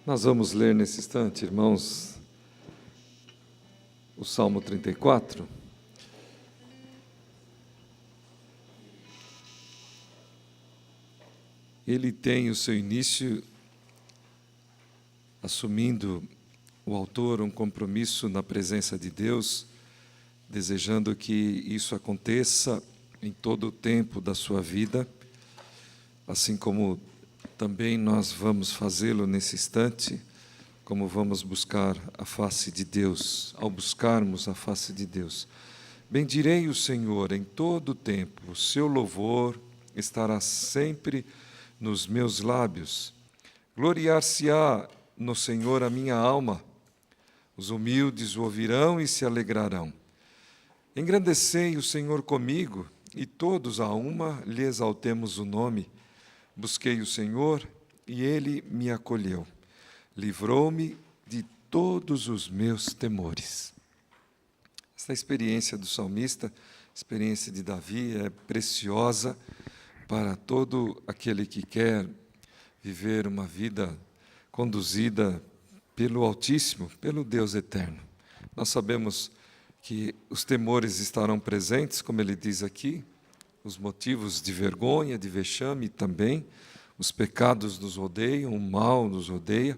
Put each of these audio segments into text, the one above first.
Nós vamos ler nesse instante, irmãos, o Salmo 34. Ele tem o seu início assumindo o autor um compromisso na presença de Deus, desejando que isso aconteça em todo o tempo da sua vida, assim como também nós vamos fazê-lo nesse instante, como vamos buscar a face de Deus, ao buscarmos a face de Deus. Bendirei o Senhor em todo o tempo, o seu louvor estará sempre nos meus lábios. Gloriar-se-á no Senhor a minha alma, os humildes o ouvirão e se alegrarão. Engrandecei o Senhor comigo, e todos a uma lhe exaltemos o nome. Busquei o Senhor, e Ele me acolheu. Livrou-me de todos os meus temores. Esta experiência do salmista, experiência de Davi, é preciosa para todo aquele que quer viver uma vida conduzida pelo Altíssimo, pelo Deus Eterno. Nós sabemos que os temores estarão presentes, como ele diz aqui, os motivos de vergonha, de vexame também, os pecados nos rodeiam, o mal nos rodeia,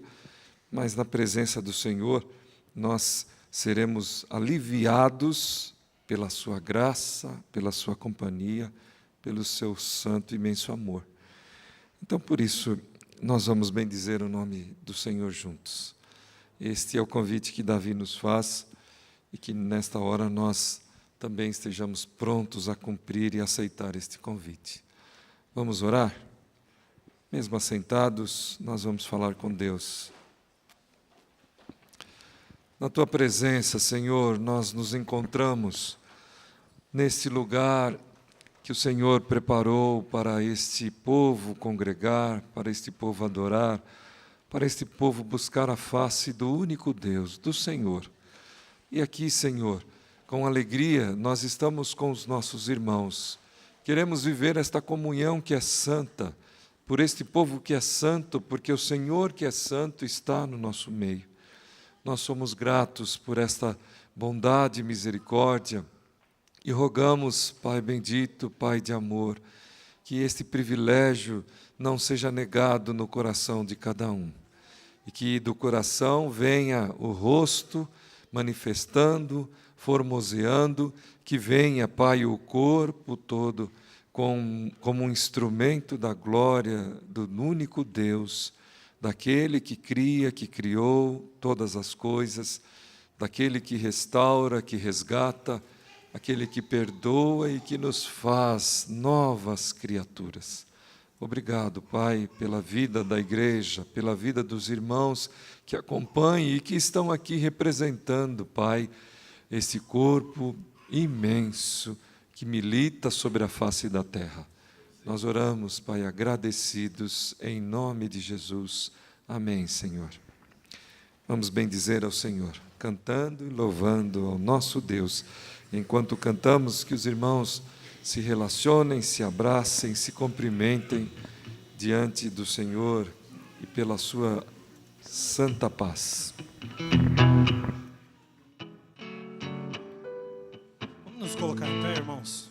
mas na presença do Senhor nós seremos aliviados pela sua graça, pela sua companhia, pelo seu santo e imenso amor. Então, por isso, nós vamos bendizer o nome do Senhor juntos. Este é o convite que Davi nos faz e que nesta hora nós também estejamos prontos a cumprir e aceitar este convite. Vamos orar? Mesmo assentados, nós vamos falar com Deus. Na Tua presença, Senhor, nós nos encontramos neste lugar que o Senhor preparou para este povo congregar, para este povo adorar, para este povo buscar a face do único Deus, do Senhor. E aqui, Senhor, com alegria, nós estamos com os nossos irmãos. Queremos viver esta comunhão que é santa, por este povo que é santo, porque o Senhor que é santo está no nosso meio. Nós somos gratos por esta bondade e misericórdia e rogamos, Pai bendito, Pai de amor, que este privilégio não seja negado no coração de cada um e que do coração venha o rosto manifestando, formoseando, que venha, Pai, o corpo todo como um instrumento da glória do único Deus, daquele que cria, que criou todas as coisas, daquele que restaura, que resgata, aquele que perdoa e que nos faz novas criaturas. Obrigado, Pai, pela vida da igreja, pela vida dos irmãos que acompanham e que estão aqui representando, Pai, esse corpo imenso que milita sobre a face da terra. Nós oramos, Pai, agradecidos em nome de Jesus. Amém, Senhor. Vamos bendizer ao Senhor, cantando e louvando ao nosso Deus. Enquanto cantamos, que os irmãos se relacionem, se abracem, se cumprimentem diante do Senhor e pela sua santa paz. Vamos nos colocar em pé, irmãos.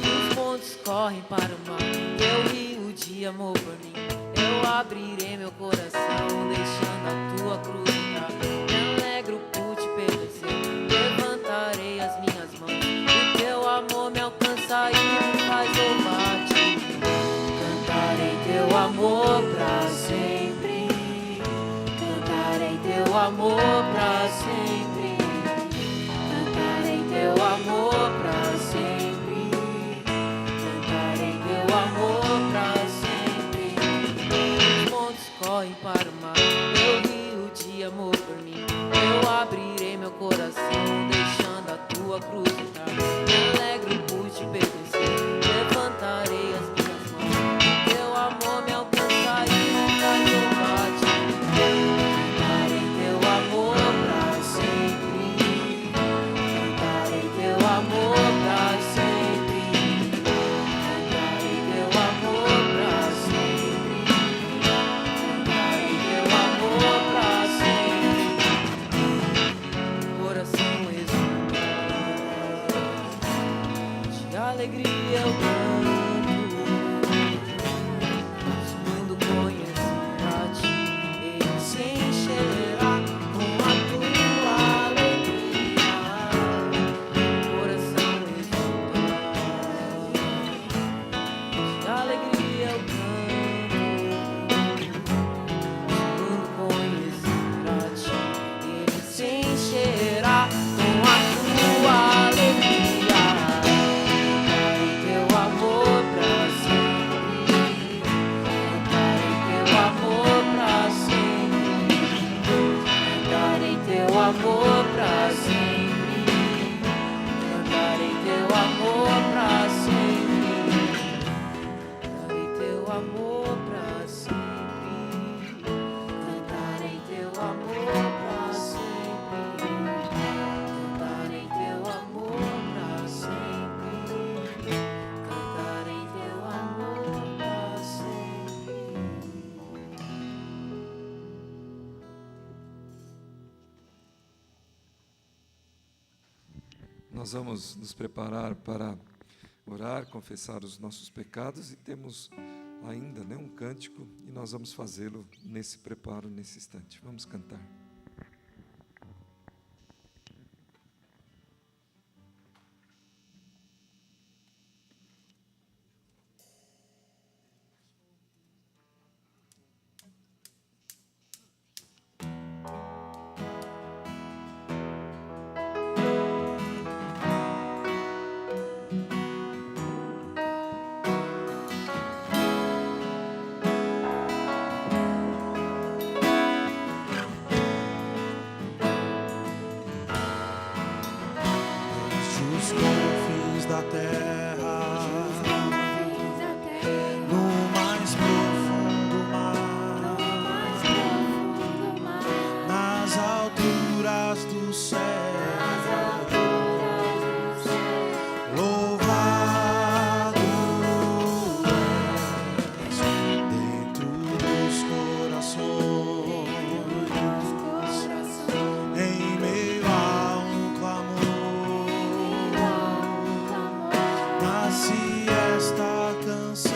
Os montes correm para o mar, eu rio de amor por mim. Eu abrirei meu coração, deixando a tua cruz entrar. Me alegro por te pertencer, levantarei as minhas mãos. O teu amor me alcança e me faz louvar-te. Cantarei teu amor pra sempre. Cantarei teu amor pra sempre. Cantarei teu amor pra sempre. Cantarei teu amor pra sempre. Os montes correm para o mar, eu rio de amor por mim. Eu abrirei meu coração, deixando a tua cruz entrar. Me alegro por te pertencer, levantarei as minhas mãos. Teu amor me alcança e me faz louvar-te. Cantarei teu amor pra alegria eu canto. Se o mundo conhecer a ti, ele se encherá com a tua alegria. Coração exultante, de alegria eu canto. Se o mundo conhecer a ti, ele se encherá com a tua alegria. Cantarei teu amor pra sempre. Cantarei teu amor pra sempre. Cantarei teu amor pra sempre. Cantarei teu amor pra sempre. Cantarei teu amor pra sempre. Cantarei teu amor pra sempre. Cantarei teu amor pra sempre. Cantarei teu amor pra sempre. Nós vamos nos preparar para orar, confessar os nossos pecados e temos ainda um cântico e nós vamos fazê-lo nesse preparo, nesse instante. Vamos cantar. Os confins da terra, no mais profundo mar, nas alturas do céu, louvado és dentro dos corações, em meio a um clamor. Nasce esta canção,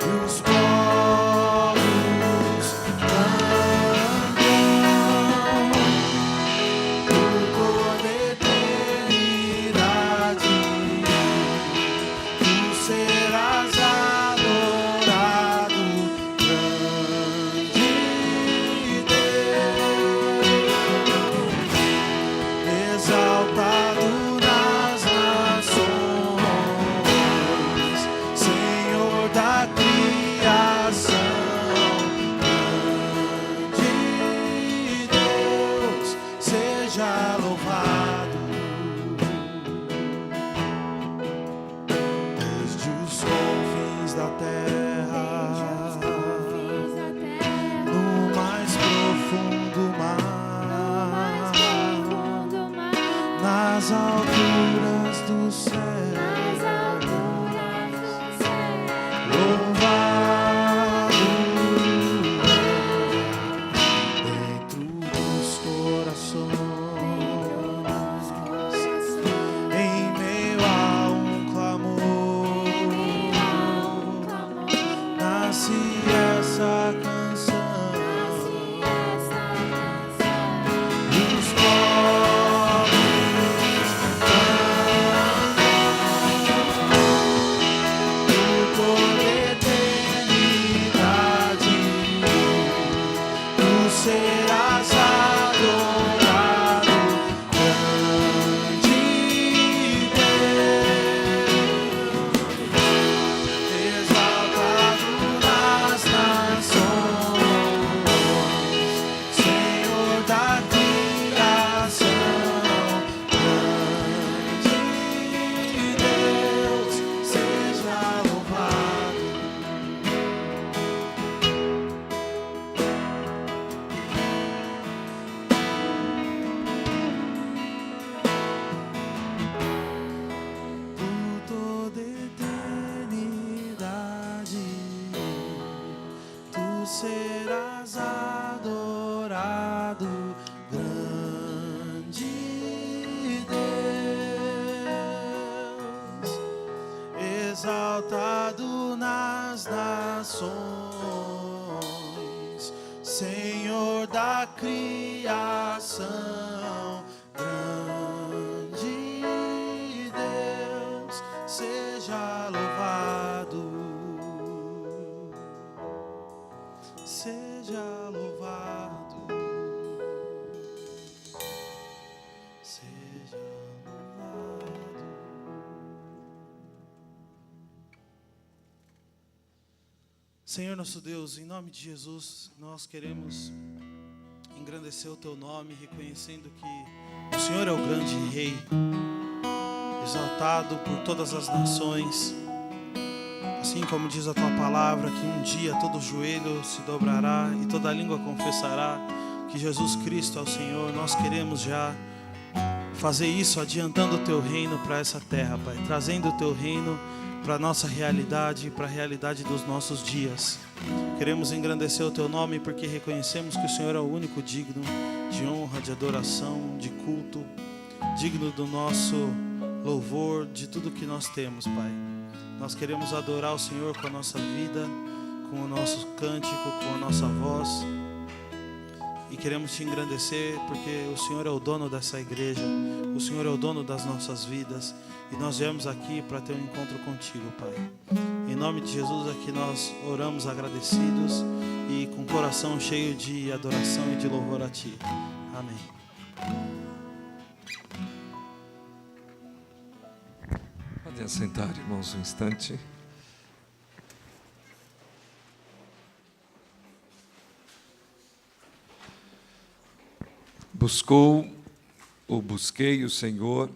e os povos cantam por toda eternidade. Tu serás adorado, grande Deus, exaltado nas nações, Senhor da criação. Grande Deus, seja louvado. Desde os confins da terra, no mais profundo mar, nas alturas do céu, louvado dentro dos corações, em meio a um clamor, nasce essa canção, e os povos cantam exaltado nas nações, Senhor da criação, grande Deus, seja louvado, seja louvado, seja louvado. Senhor nosso Deus, em nome de Jesus, nós queremos engrandecer o Teu nome, reconhecendo que o Senhor é o grande Rei, exaltado por todas as nações, assim como diz a Tua palavra, que um dia todo joelho se dobrará e toda língua confessará que Jesus Cristo é o Senhor. Nós queremos já fazer isso, adiantando o Teu reino para essa terra, Pai, trazendo o Teu reino para a nossa realidade, para a realidade dos nossos dias. Queremos engrandecer o Teu nome porque reconhecemos que o Senhor é o único digno de honra, de adoração, de culto, digno do nosso louvor, de tudo que nós temos, Pai. Nós queremos adorar o Senhor com a nossa vida, com o nosso cântico, com a nossa voz, e queremos Te engrandecer porque o Senhor é o dono dessa igreja, o Senhor é o dono das nossas vidas, e nós viemos aqui para ter um encontro contigo, Pai. Em nome de Jesus aqui nós oramos agradecidos e com o coração cheio de adoração e de louvor a Ti. Amém. Podem assentar, irmãos, um instante. Busquei o Senhor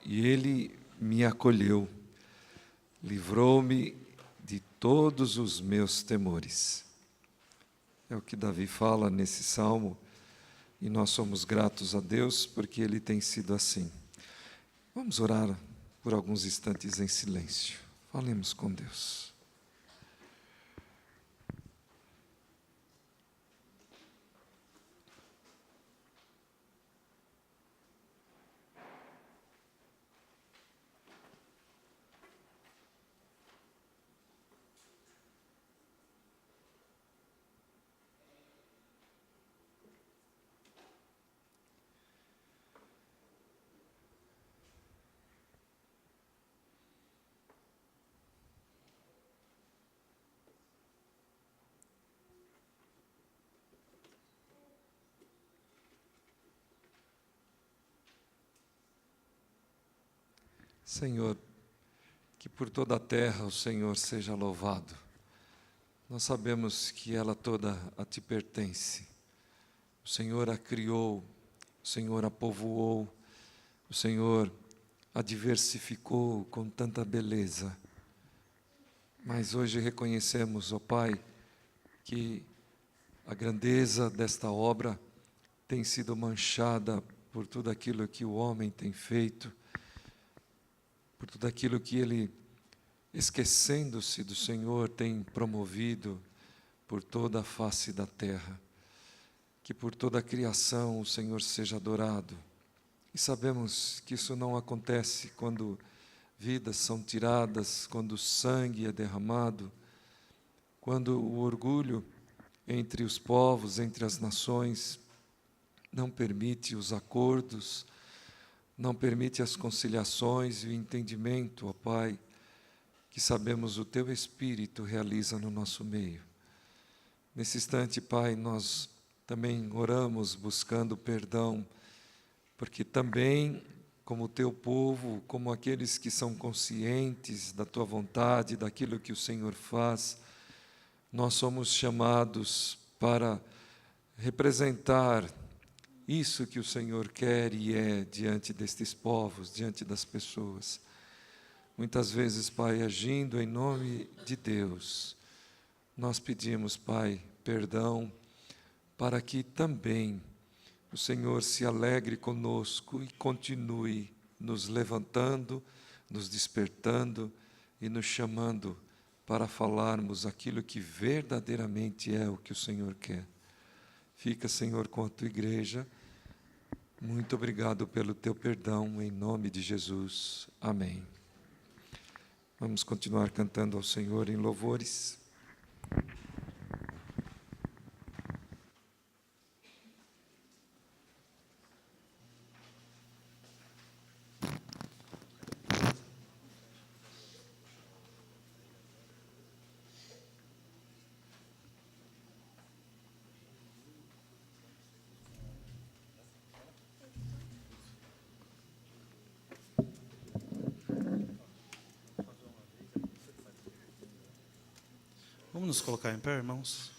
e Ele me acolheu, livrou-me de todos os meus temores. É o que Davi fala nesse salmo, e nós somos gratos a Deus porque Ele tem sido assim. Vamos orar por alguns instantes em silêncio. Falemos com Deus. Senhor, que por toda a terra o Senhor seja louvado. Nós sabemos que ela toda a Ti pertence. O Senhor a criou, o Senhor a povoou, o Senhor a diversificou com tanta beleza. Mas hoje reconhecemos, ó Pai, que a grandeza desta obra tem sido manchada por tudo aquilo que o homem tem feito, por tudo aquilo que ele, esquecendo-se do Senhor, tem promovido por toda a face da terra. Que por toda a criação o Senhor seja adorado. E sabemos que isso não acontece quando vidas são tiradas, quando sangue é derramado, quando o orgulho entre os povos, entre as nações, não permite os acordos, não permite as conciliações e o entendimento, ó Pai, que sabemos o Teu Espírito realiza no nosso meio. Nesse instante, Pai, nós também oramos buscando perdão, porque também, como Teu povo, como aqueles que são conscientes da Tua vontade, daquilo que o Senhor faz, nós somos chamados para representar isso que o Senhor quer e é diante destes povos, diante das pessoas. Muitas vezes, Pai, agindo em nome de Deus, nós pedimos, Pai, perdão, para que também o Senhor se alegre conosco e continue nos levantando, nos despertando e nos chamando para falarmos aquilo que verdadeiramente é o que o Senhor quer. Fica, Senhor, com a Tua igreja. Muito obrigado pelo Teu perdão, em nome de Jesus. Amém. Vamos continuar cantando ao Senhor em louvores. Vamos nos colocar em pé, irmãos?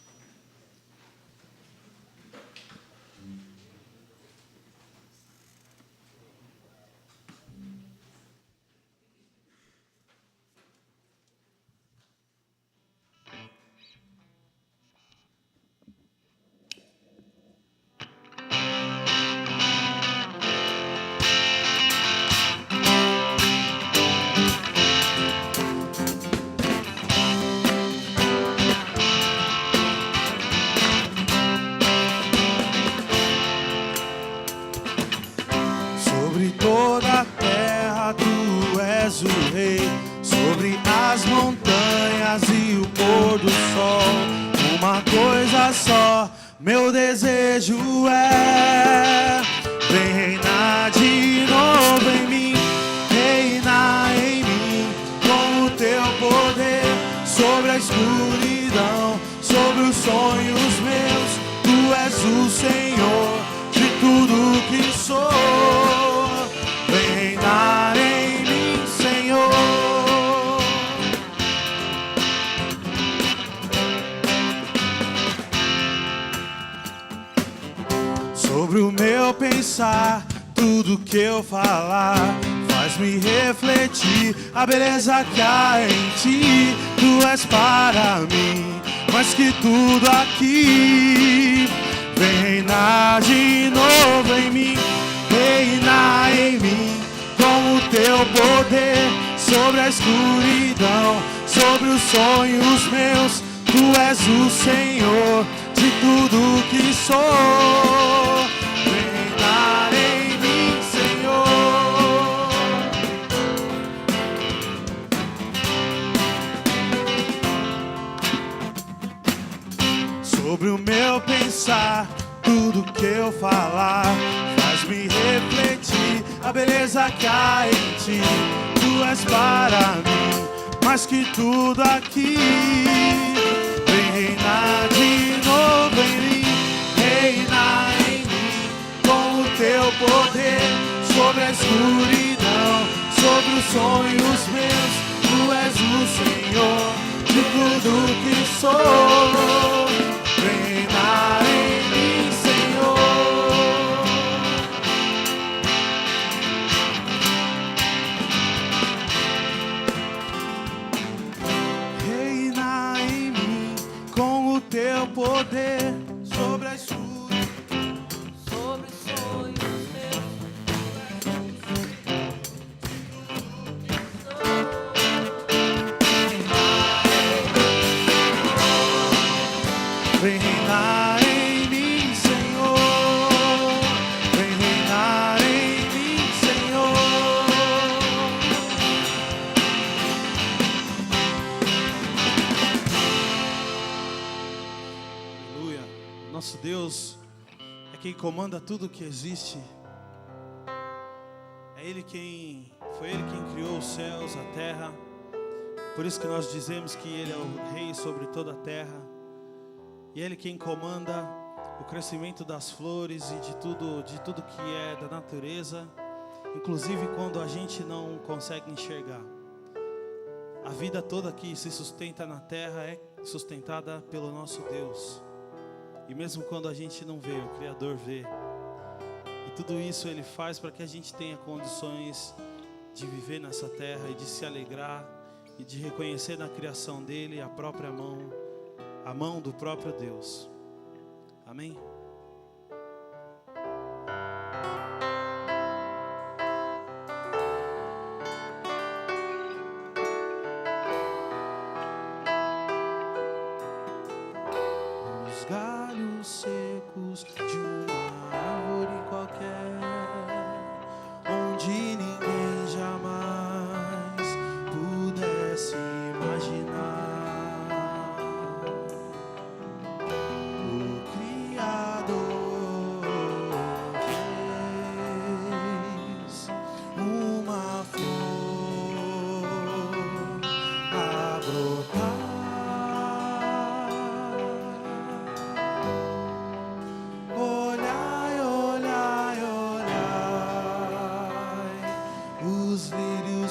Sobre toda a terra tu és o rei, sobre as montanhas e o pôr do sol. Uma coisa só, meu desejo é: vem reinar de novo em mim, reinar em mim com o teu poder. Sobre a escuridão, sobre os sonhos meus, tu és o Senhor de tudo que sou. Vem reinar em mim, Senhor. Sobre o meu pensar, tudo que eu falar faz-me refletir a beleza que há em ti. Tu és para mim mais que tudo aqui. Vem reinar de novo em mim, reinar em mim com o teu poder. Sobre a escuridão, sobre os sonhos meus, tu és o Senhor de tudo que sou. Vem reinar em mim, Senhor. Sobre o meu pensar, tudo que eu falar faz-me refletir a beleza que há em ti. Tu és para mim mais que tudo aqui. Vem reinar de novo em mim, reinar em mim com o teu poder. Sobre a escuridão, sobre os sonhos meus, tu és o Senhor de tudo que sou. Vem reinar em mim, Senhor. Reinar em mim com o teu poder. Sobre a escuridão, Sobre os sonhos meus, vem reinar em mim, Senhor. Vem reinar em mim, Senhor. Aleluia. Nosso Deus é quem comanda tudo que existe. Foi Ele quem criou os céus, a terra. Por isso que nós dizemos que Ele é o Rei sobre toda a terra. E Ele quem comanda o crescimento das flores e de tudo que é da natureza, inclusive quando a gente não consegue enxergar. A vida toda que se sustenta na terra é sustentada pelo nosso Deus. E mesmo quando a gente não vê, o Criador vê. E tudo isso Ele faz para que a gente tenha condições de viver nessa terra e de se alegrar e de reconhecer na criação dEle a própria mão, a mão do próprio Deus. Amém? Os galhos secos de uma árvore qualquer, onde ninguém jamais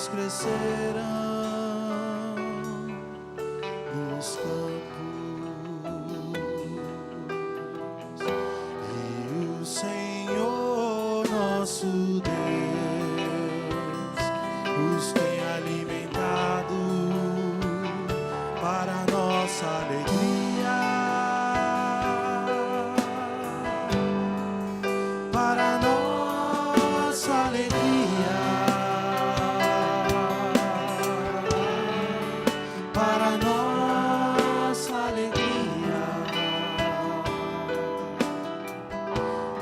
gajos crescerão nos campos, e o Senhor nosso Deus os tem alimentado para nossa alegria, para nossa alegria, para nossa alegria.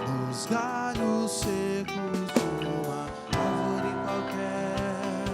Nos galhos secos de uma árvore qualquer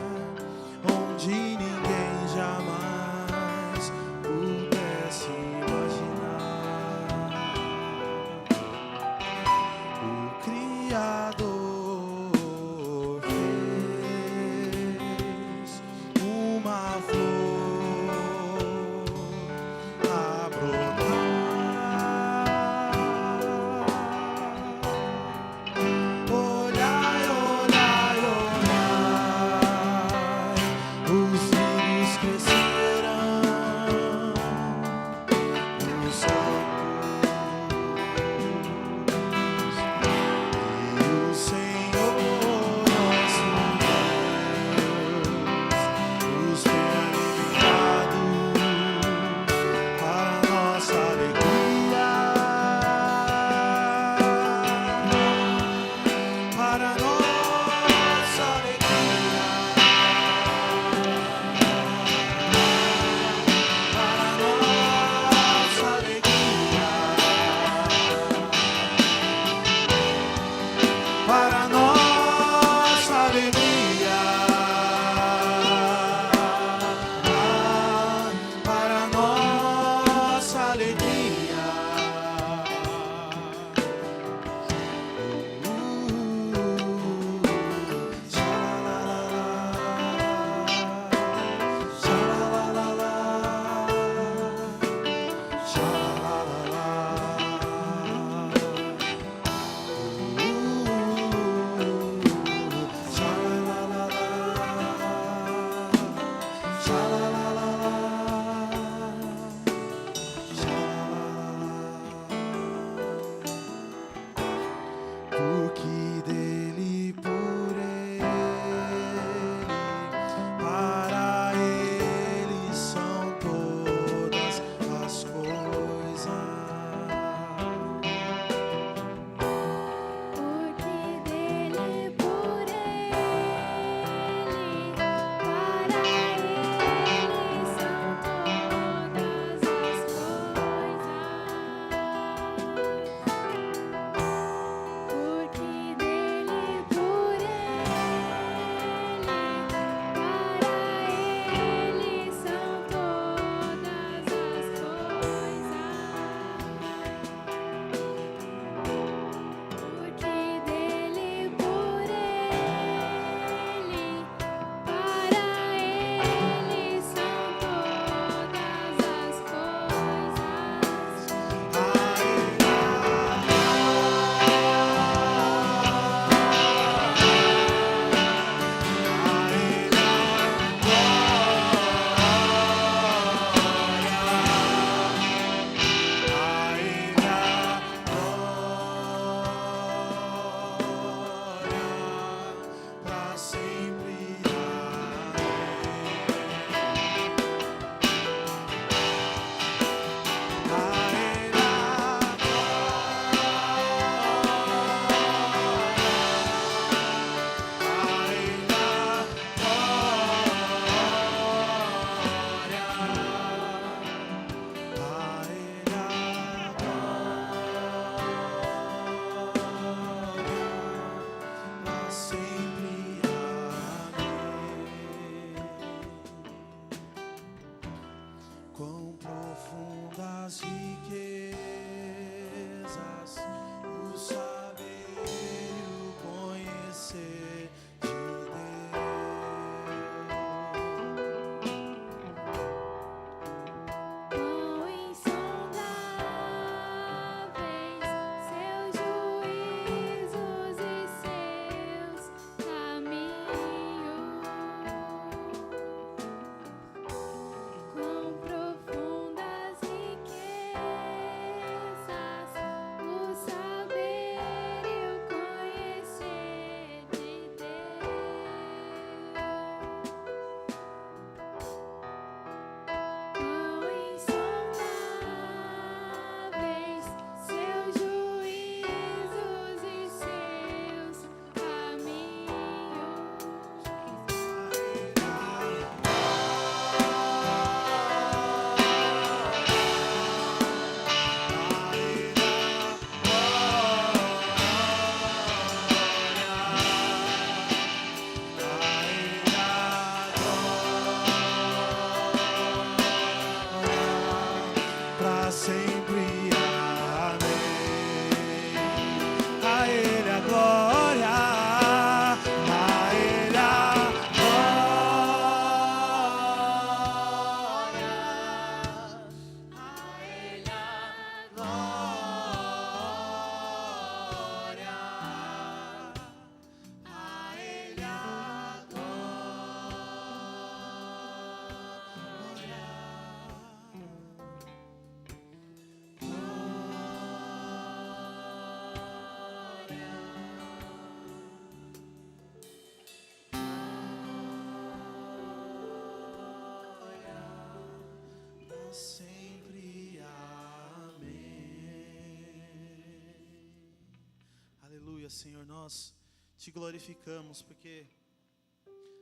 Senhor, nós te glorificamos, porque,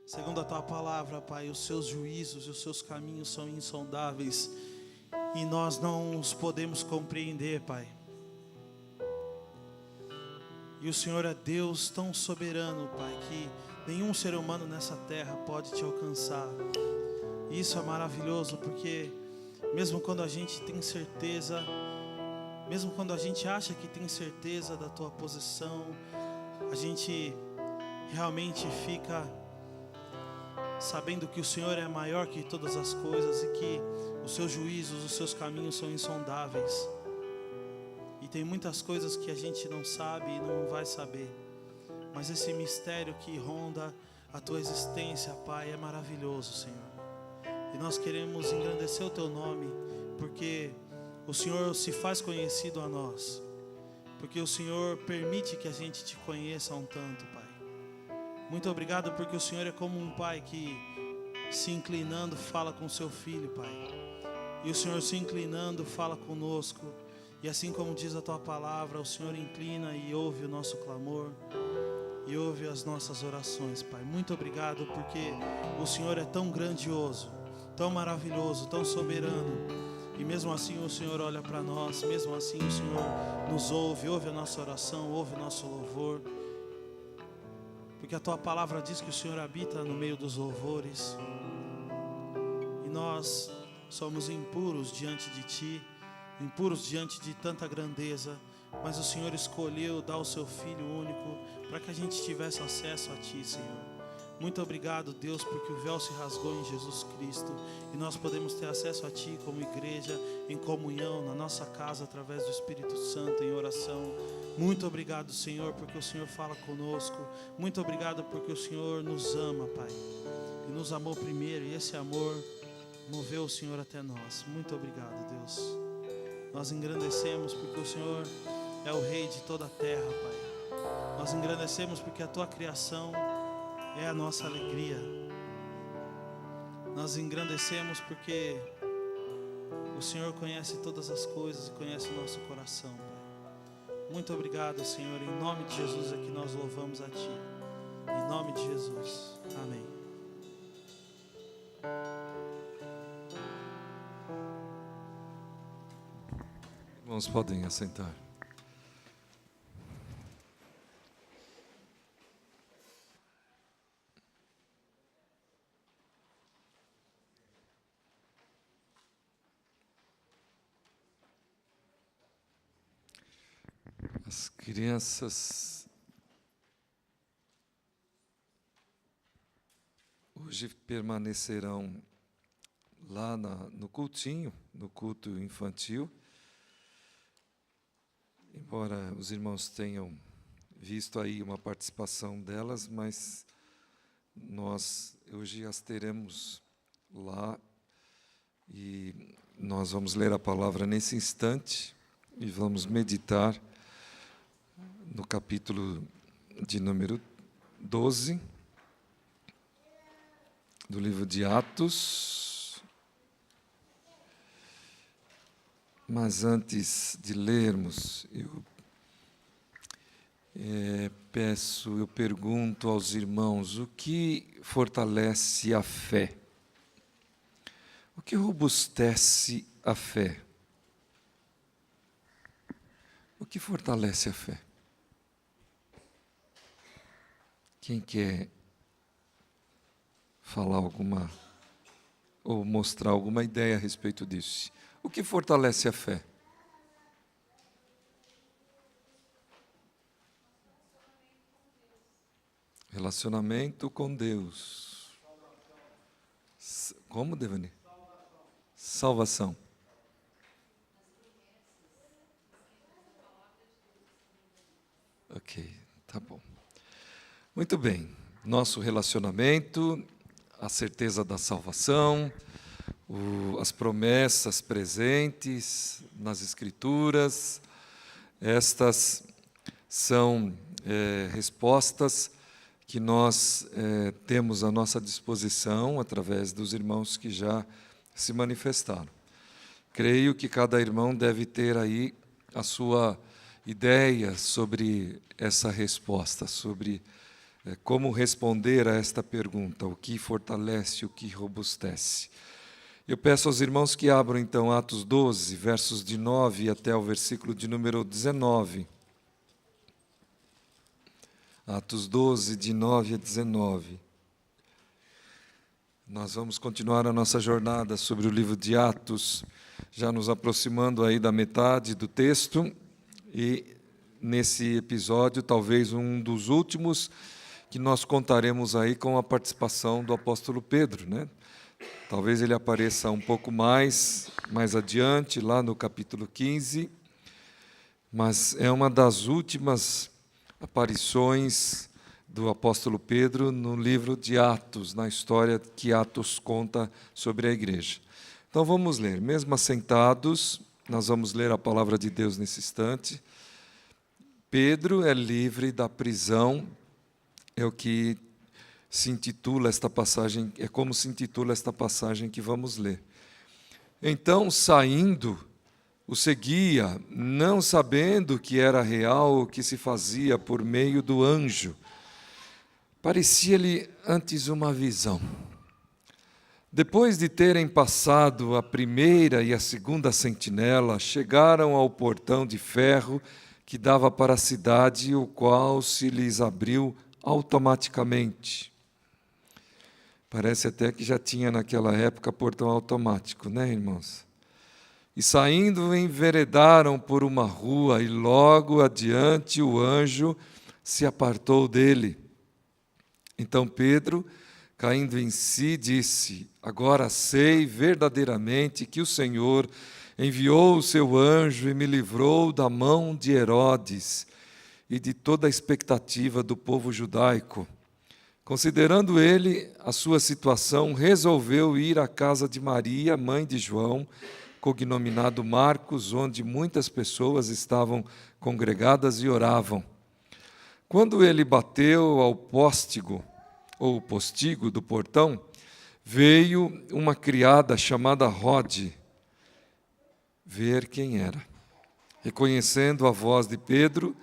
segundo a tua palavra, Pai, os seus juízos e os seus caminhos são insondáveis e nós não os podemos compreender, Pai. E o Senhor é Deus tão soberano, Pai, que nenhum ser humano nessa terra pode te alcançar. E isso é maravilhoso, porque mesmo quando a gente tem certeza, mesmo quando a gente acha que tem certeza da tua posição, a gente realmente fica sabendo que o Senhor é maior que todas as coisas e que os seus juízos, os seus caminhos são insondáveis. E tem muitas coisas que a gente não sabe e não vai saber, mas esse mistério que ronda a tua existência, Pai, é maravilhoso, Senhor. E nós queremos engrandecer o teu nome, porque o Senhor se faz conhecido a nós, porque o Senhor permite que a gente te conheça um tanto, Pai. Muito obrigado, porque o Senhor é como um pai que, se inclinando, fala com seu filho, Pai. E o Senhor, se inclinando, fala conosco. E assim como diz a tua palavra, o Senhor inclina e ouve o nosso clamor e ouve as nossas orações, Pai. Muito obrigado, porque o Senhor é tão grandioso, tão maravilhoso, tão soberano. E mesmo assim o Senhor olha para nós, mesmo assim o Senhor nos ouve a nossa oração, ouve o nosso louvor. Porque a tua palavra diz que o Senhor habita no meio dos louvores. E nós somos impuros diante de ti, impuros diante de tanta grandeza, mas o Senhor escolheu dar o seu Filho único para que a gente tivesse acesso a ti, Senhor. Muito obrigado, Deus, porque o véu se rasgou em Jesus Cristo e nós podemos ter acesso a ti como igreja, em comunhão, na nossa casa, através do Espírito Santo, em oração. Muito obrigado, Senhor, porque o Senhor fala conosco. Muito obrigado porque o Senhor nos ama, Pai, e nos amou primeiro, e esse amor moveu o Senhor até nós. Muito obrigado, Deus. Nós engrandecemos porque o Senhor é o Rei de toda a terra, Pai. Nós engrandecemos porque a tua criação é a nossa alegria. Nós engrandecemos porque o Senhor conhece todas as coisas e conhece o nosso coração, Pai. Muito obrigado, Senhor. Em nome de Jesus é que nós louvamos a ti. Em nome de Jesus. Amém. Irmãos, podem assentar. As crianças hoje permanecerão lá no cultinho, no culto infantil. Embora os irmãos tenham visto aí uma participação delas, mas nós hoje as teremos lá e nós vamos ler a palavra nesse instante e vamos meditar no capítulo de número 12 do livro de Atos. Mas antes de lermos, eu pergunto aos irmãos, o que fortalece a fé? O que robustece a fé? O que fortalece a fé? Quem quer falar alguma, ou mostrar alguma ideia a respeito disso? O que fortalece a fé? Relacionamento com Deus. Como, Devani? Salvação. Ok, tá bom. Muito bem. Nosso relacionamento, a certeza da salvação, as promessas presentes nas Escrituras, estas são respostas que nós temos à nossa disposição através dos irmãos que já se manifestaram. Creio que cada irmão deve ter aí a sua ideias sobre essa resposta, sobre como responder a esta pergunta, o que fortalece, o que robustece. Eu peço aos irmãos que abram, então, Atos 12, versos de 9 até o versículo de número 19. Atos 12, de 9 a 19. Nós vamos continuar a nossa jornada sobre o livro de Atos, já nos aproximando aí da metade do texto, e nesse episódio, talvez um dos últimos, que nós contaremos aí com a participação do apóstolo Pedro, né? Talvez ele apareça um pouco mais adiante, lá no capítulo 15, mas é uma das últimas aparições do apóstolo Pedro no livro de Atos, na história que Atos conta sobre a igreja. Então vamos ler, mesmo assentados, nós vamos ler a palavra de Deus nesse instante. Pedro é livre da prisão, é o que se intitula esta passagem, é como se intitula esta passagem que vamos ler. Então, saindo, o seguia, não sabendo que era real o que se fazia por meio do anjo. Parecia-lhe antes uma visão. Depois de terem passado a primeira e a segunda sentinela, chegaram ao portão de ferro que dava para a cidade, o qual se lhes abriu automaticamente. Parece até que já tinha naquela época portão automático, né, irmãos? E saindo, enveredaram por uma rua, e logo adiante o anjo se apartou dele. Então Pedro, caindo em si, disse: agora sei verdadeiramente que o Senhor enviou o seu anjo e me livrou da mão de Herodes e de toda a expectativa do povo judaico. Considerando ele a sua situação, resolveu ir à casa de Maria, mãe de João, cognominado Marcos, onde muitas pessoas estavam congregadas e oravam. Quando ele bateu ao postigo do portão, veio uma criada chamada Rode ver quem era. Reconhecendo a voz de Pedro,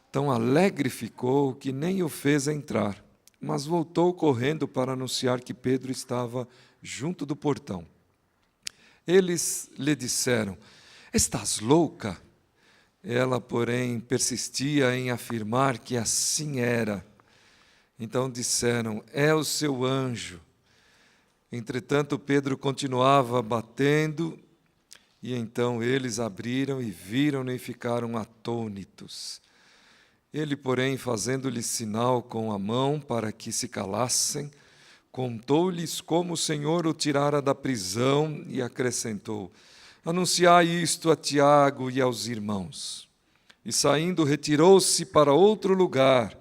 tão alegre ficou que nem o fez entrar, mas voltou correndo para anunciar que Pedro estava junto do portão. Eles lhe disseram: estás louca? Ela, porém, persistia em afirmar que assim era. Então disseram: é o seu anjo. Entretanto, Pedro continuava batendo, e então eles abriram e viram-no e ficaram atônitos. Ele, porém, fazendo-lhes sinal com a mão para que se calassem, contou-lhes como o Senhor o tirara da prisão e acrescentou: anunciai isto a Tiago e aos irmãos. E saindo, retirou-se para outro lugar.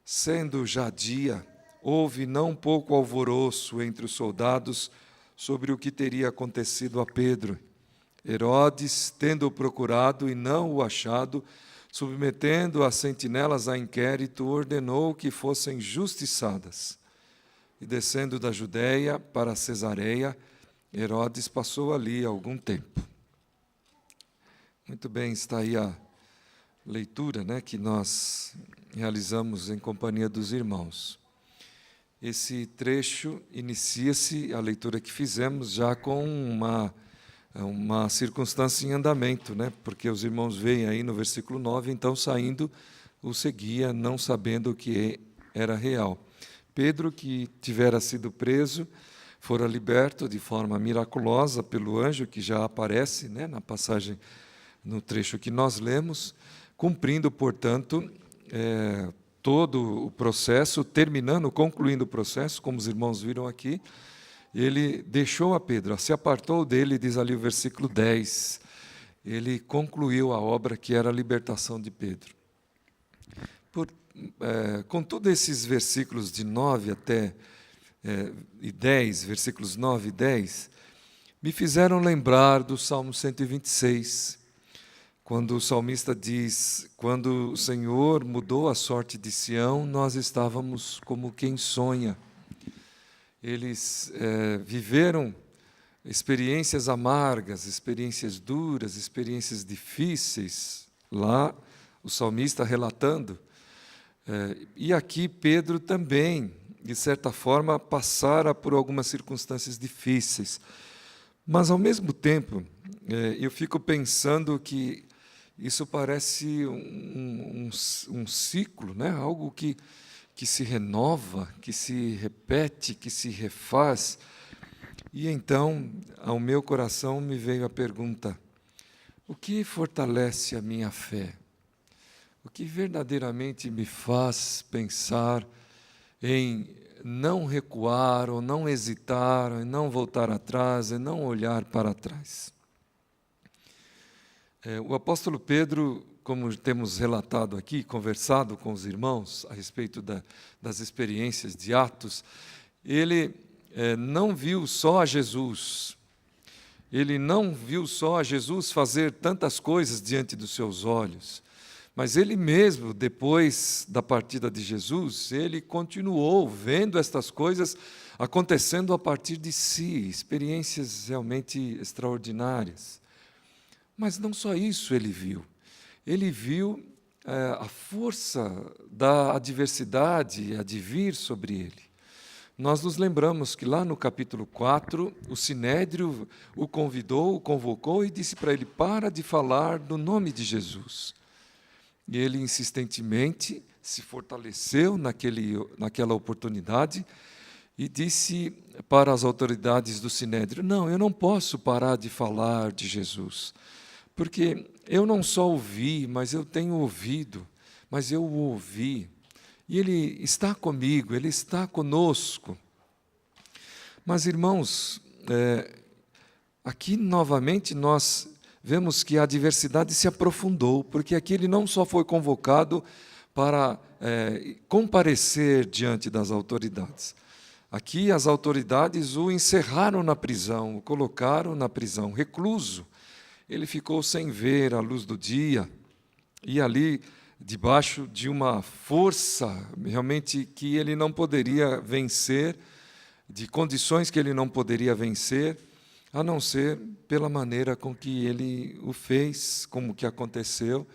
Sendo já dia, houve não pouco alvoroço entre os soldados sobre o que teria acontecido a Pedro. Herodes, tendo-o procurado e não o achado, submetendo as sentinelas a inquérito, ordenou que fossem justiçadas. E descendo da Judéia para Cesareia, Herodes passou ali algum tempo. Muito bem, está aí a leitura, né, que nós realizamos em companhia dos irmãos. Esse trecho inicia-se, a leitura que fizemos, já com uma circunstância em andamento, né? Porque os irmãos veem aí no versículo 9, então saindo, o seguia, não sabendo o que era real. Pedro, que tivera sido preso, fora liberto de forma miraculosa pelo anjo, que já aparece, né, na passagem, no trecho que nós lemos, cumprindo, portanto, todo o processo, concluindo o processo, como os irmãos viram aqui. Ele deixou a Pedro, se apartou dele, diz ali o versículo 10. Ele concluiu a obra que era a libertação de Pedro. Contudo, esses versículos de 9 até e 10, versículos 9 e 10, me fizeram lembrar do Salmo 126, quando o salmista diz: quando o Senhor mudou a sorte de Sião, nós estávamos como quem sonha. Eles viveram experiências amargas, experiências duras, experiências difíceis, lá o salmista relatando, e aqui Pedro também, de certa forma, passara por algumas circunstâncias difíceis. Mas, ao mesmo tempo, eu fico pensando que isso parece um ciclo, né? Algo que se renova, que se repete, que se refaz. E então, ao meu coração me veio a pergunta: o que fortalece a minha fé? O que verdadeiramente me faz pensar em não recuar, ou não hesitar, ou não voltar atrás, e não olhar para trás? O apóstolo Pedro, como temos relatado aqui, conversado com os irmãos a respeito das experiências de Atos, ele não viu só a Jesus. Ele não viu só a Jesus fazer tantas coisas diante dos seus olhos, mas ele mesmo, depois da partida de Jesus, ele continuou vendo estas coisas acontecendo a partir de si, experiências realmente extraordinárias. Mas não só isso ele viu a força da adversidade a vir sobre ele. Nós nos lembramos que lá no capítulo 4, o Sinédrio o convidou, o convocou e disse para ele: para de falar do nome de Jesus. E ele insistentemente se fortaleceu naquela oportunidade e disse para as autoridades do Sinédrio: não, eu não posso parar de falar de Jesus, porque eu não só ouvi, mas eu tenho ouvido, mas eu o ouvi. E Ele está comigo, Ele está conosco. Mas, irmãos, aqui novamente nós vemos que a adversidade se aprofundou, porque aqui ele não só foi convocado para comparecer diante das autoridades. Aqui as autoridades o encerraram na prisão, o colocaram na prisão, recluso. Ele ficou sem ver a luz do dia, e ali, debaixo de uma força realmente que ele não poderia vencer, de condições que ele não poderia vencer, a não ser pela maneira com que ele o fez, como que aconteceu,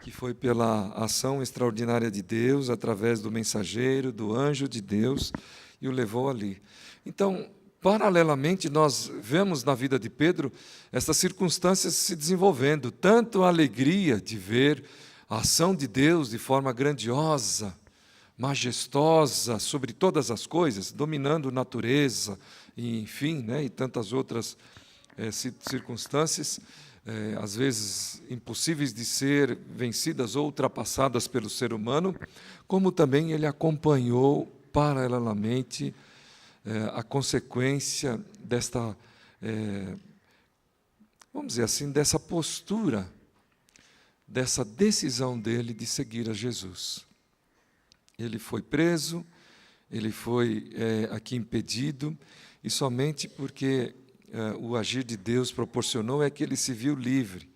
que foi pela ação extraordinária de Deus, através do mensageiro, do anjo de Deus, e o levou ali. Então, paralelamente, nós vemos na vida de Pedro essas circunstâncias se desenvolvendo, tanto a alegria de ver a ação de Deus de forma grandiosa, majestosa, sobre todas as coisas, dominando natureza, e, enfim, e tantas outras circunstâncias, às vezes impossíveis de ser vencidas ou ultrapassadas pelo ser humano, como também ele acompanhou paralelamente a consequência desta, vamos dizer assim, dessa postura, dessa decisão dele de seguir a Jesus. Ele foi preso, ele foi aqui impedido, e somente porque o agir de Deus proporcionou é que ele se viu livre.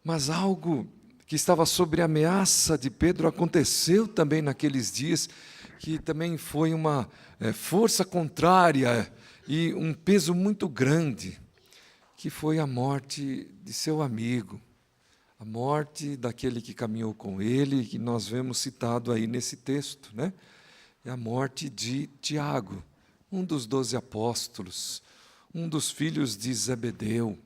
Mas algo que estava sob ameaça de Pedro aconteceu também naqueles dias, que também foi uma força contrária e um peso muito grande, que foi a morte de seu amigo, a morte daquele que caminhou com ele, que nós vemos citado aí nesse texto, É a morte de Tiago, um dos 12 apóstolos, um dos filhos de Zebedeu.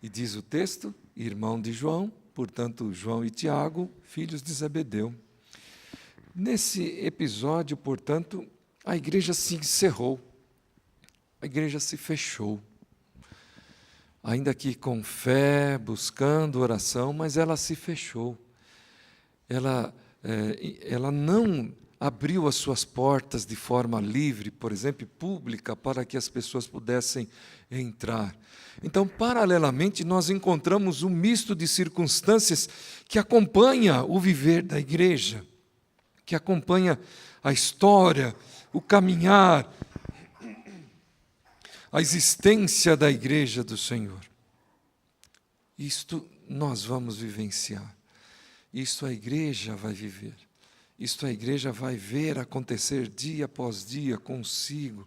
E diz o texto, irmão de João, portanto, João e Tiago, filhos de Zebedeu. Nesse episódio, portanto, a igreja se encerrou, a igreja se fechou. Ainda que com fé, buscando oração, mas ela se fechou. Ela não abriu as suas portas de forma livre, por exemplo, pública, para que as pessoas pudessem entrar. Então, paralelamente, nós encontramos um misto de circunstâncias que acompanha o viver da igreja, que acompanha a história, o caminhar, a existência da igreja do Senhor. Isto nós vamos vivenciar. Isto a igreja vai viver. Isto a igreja vai ver acontecer dia após dia consigo.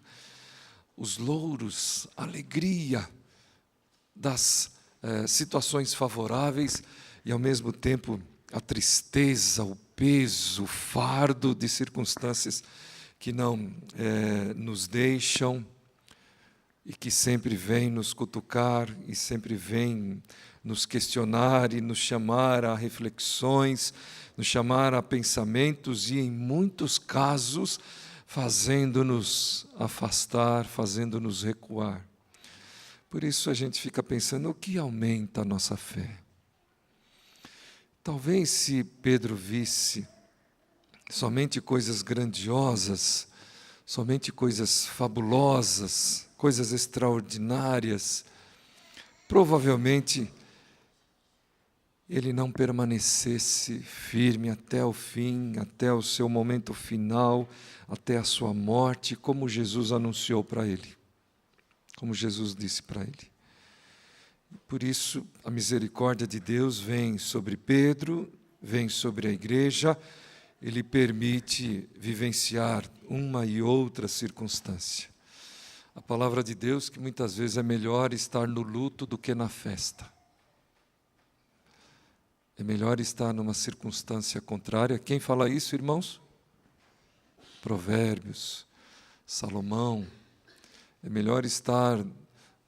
Os louros, a alegria das situações favoráveis e ao mesmo tempo a tristeza, o peso, o fardo de circunstâncias que não nos deixam e que sempre vêm nos cutucar e sempre vêm nos questionar e nos chamar a reflexões, nos chamar a pensamentos e, em muitos casos, fazendo-nos afastar, fazendo-nos recuar. Por isso a gente fica pensando, o que aumenta a nossa fé? Talvez se Pedro visse somente coisas grandiosas, somente coisas fabulosas, coisas extraordinárias, provavelmente ele não permanecesse firme até o fim, até o seu momento final, até a sua morte, como Jesus anunciou para ele, como Jesus disse para ele. Por isso, a misericórdia de Deus vem sobre Pedro, vem sobre a igreja, Ele permite vivenciar uma e outra circunstância. A palavra de Deus que muitas vezes é melhor estar no luto do que na festa. É melhor estar numa circunstância contrária. Quem fala isso, irmãos? Provérbios, Salomão. É melhor estar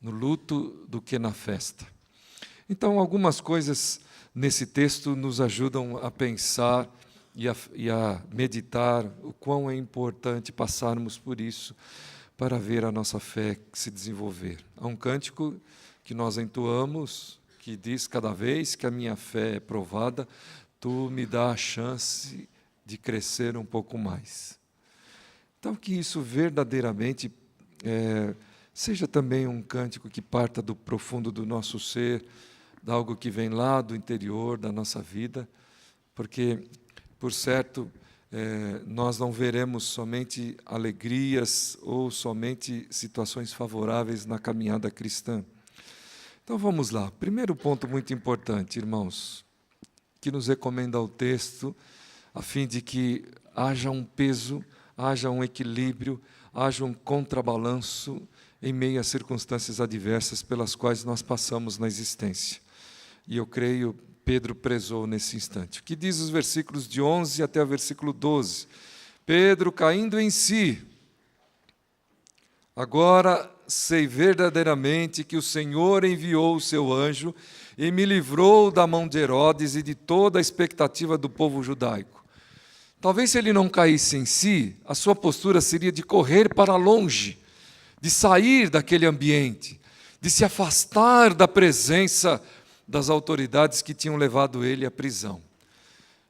no luto do que na festa. Então, algumas coisas nesse texto nos ajudam a pensar e a meditar o quão é importante passarmos por isso para ver a nossa fé se desenvolver. Há um cântico que nós entoamos que diz: cada vez que a minha fé é provada, tu me dá a chance de crescer um pouco mais. Então, que isso verdadeiramente seja também um cântico que parta do profundo do nosso ser, de algo que vem lá do interior da nossa vida, porque, por certo, nós não veremos somente alegrias ou somente situações favoráveis na caminhada cristã. Então vamos lá. Primeiro ponto muito importante, irmãos, que nos recomenda o texto, a fim de que haja um peso, haja um equilíbrio, haja um contrabalanço em meio às circunstâncias adversas pelas quais nós passamos na existência. E eu creio, Pedro prezou nesse instante. O que diz os versículos de 11 até o versículo 12? Pedro, caindo em si, agora sei verdadeiramente que o Senhor enviou o seu anjo e me livrou da mão de Herodes e de toda a expectativa do povo judaico. Talvez se ele não caísse em si, a sua postura seria de correr para longe, de sair daquele ambiente, de se afastar da presença das autoridades que tinham levado ele à prisão.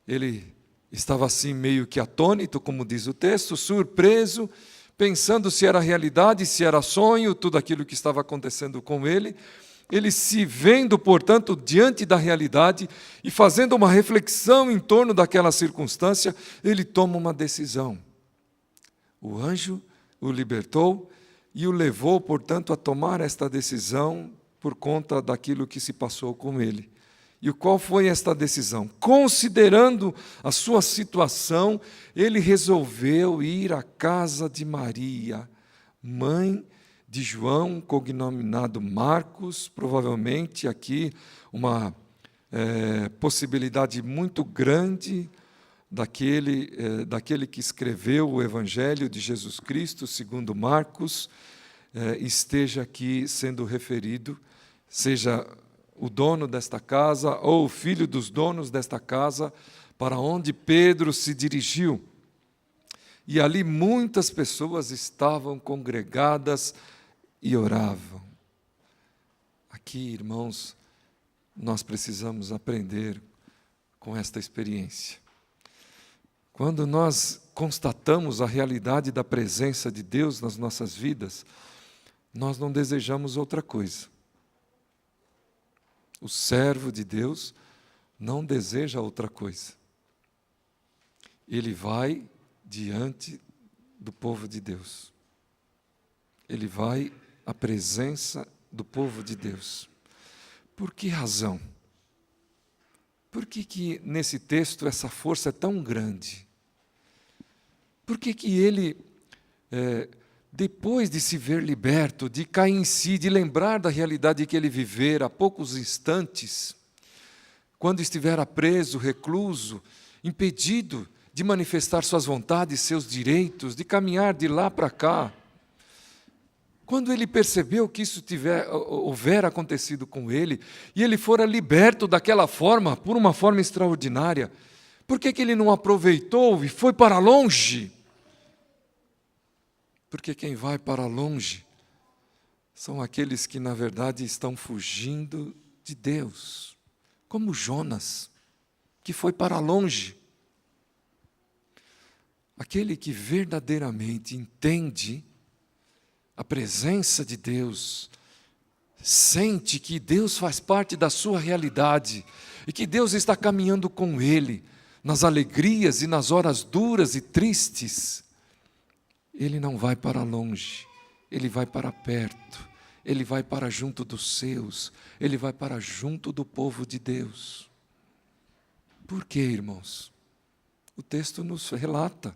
Ele estava assim meio que atônito, como diz o texto, surpreso, pensando se era realidade, se era sonho, tudo aquilo que estava acontecendo com ele. Ele se vendo, portanto, diante da realidade e fazendo uma reflexão em torno daquela circunstância, ele toma uma decisão. O anjo o libertou e o levou, portanto, a tomar esta decisão por conta daquilo que se passou com ele. E qual foi esta decisão? Considerando a sua situação, ele resolveu ir à casa de Maria, mãe de João, cognominado Marcos, provavelmente aqui uma possibilidade muito grande daquele que escreveu o Evangelho de Jesus Cristo, segundo Marcos, esteja aqui sendo referido, seja o dono desta casa ou o filho dos donos desta casa, para onde Pedro se dirigiu. E ali muitas pessoas estavam congregadas e oravam. Aqui, irmãos, nós precisamos aprender com esta experiência. Quando nós constatamos a realidade da presença de Deus nas nossas vidas, nós não desejamos outra coisa. O servo de Deus não deseja outra coisa. Ele vai diante do povo de Deus. Ele vai à presença do povo de Deus. Por que razão? Por que nesse texto essa força é tão grande? Por que ele, depois de se ver liberto, de cair em si, de lembrar da realidade que ele vivera há poucos instantes, quando estivera preso, recluso, impedido de manifestar suas vontades, seus direitos, de caminhar de lá para cá. Quando ele percebeu que isso houvera acontecido com ele, e ele fora liberto daquela forma, por uma forma extraordinária, por que ele não aproveitou e foi para longe? Porque quem vai para longe são aqueles que, na verdade, estão fugindo de Deus, como Jonas, que foi para longe. Aquele que verdadeiramente entende a presença de Deus, sente que Deus faz parte da sua realidade e que Deus está caminhando com ele nas alegrias e nas horas duras e tristes, ele não vai para longe, ele vai para perto, ele vai para junto dos seus, ele vai para junto do povo de Deus. Por quê, irmãos? O texto nos relata.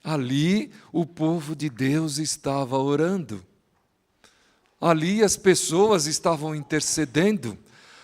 Ali o povo de Deus estava orando. Ali as pessoas estavam intercedendo.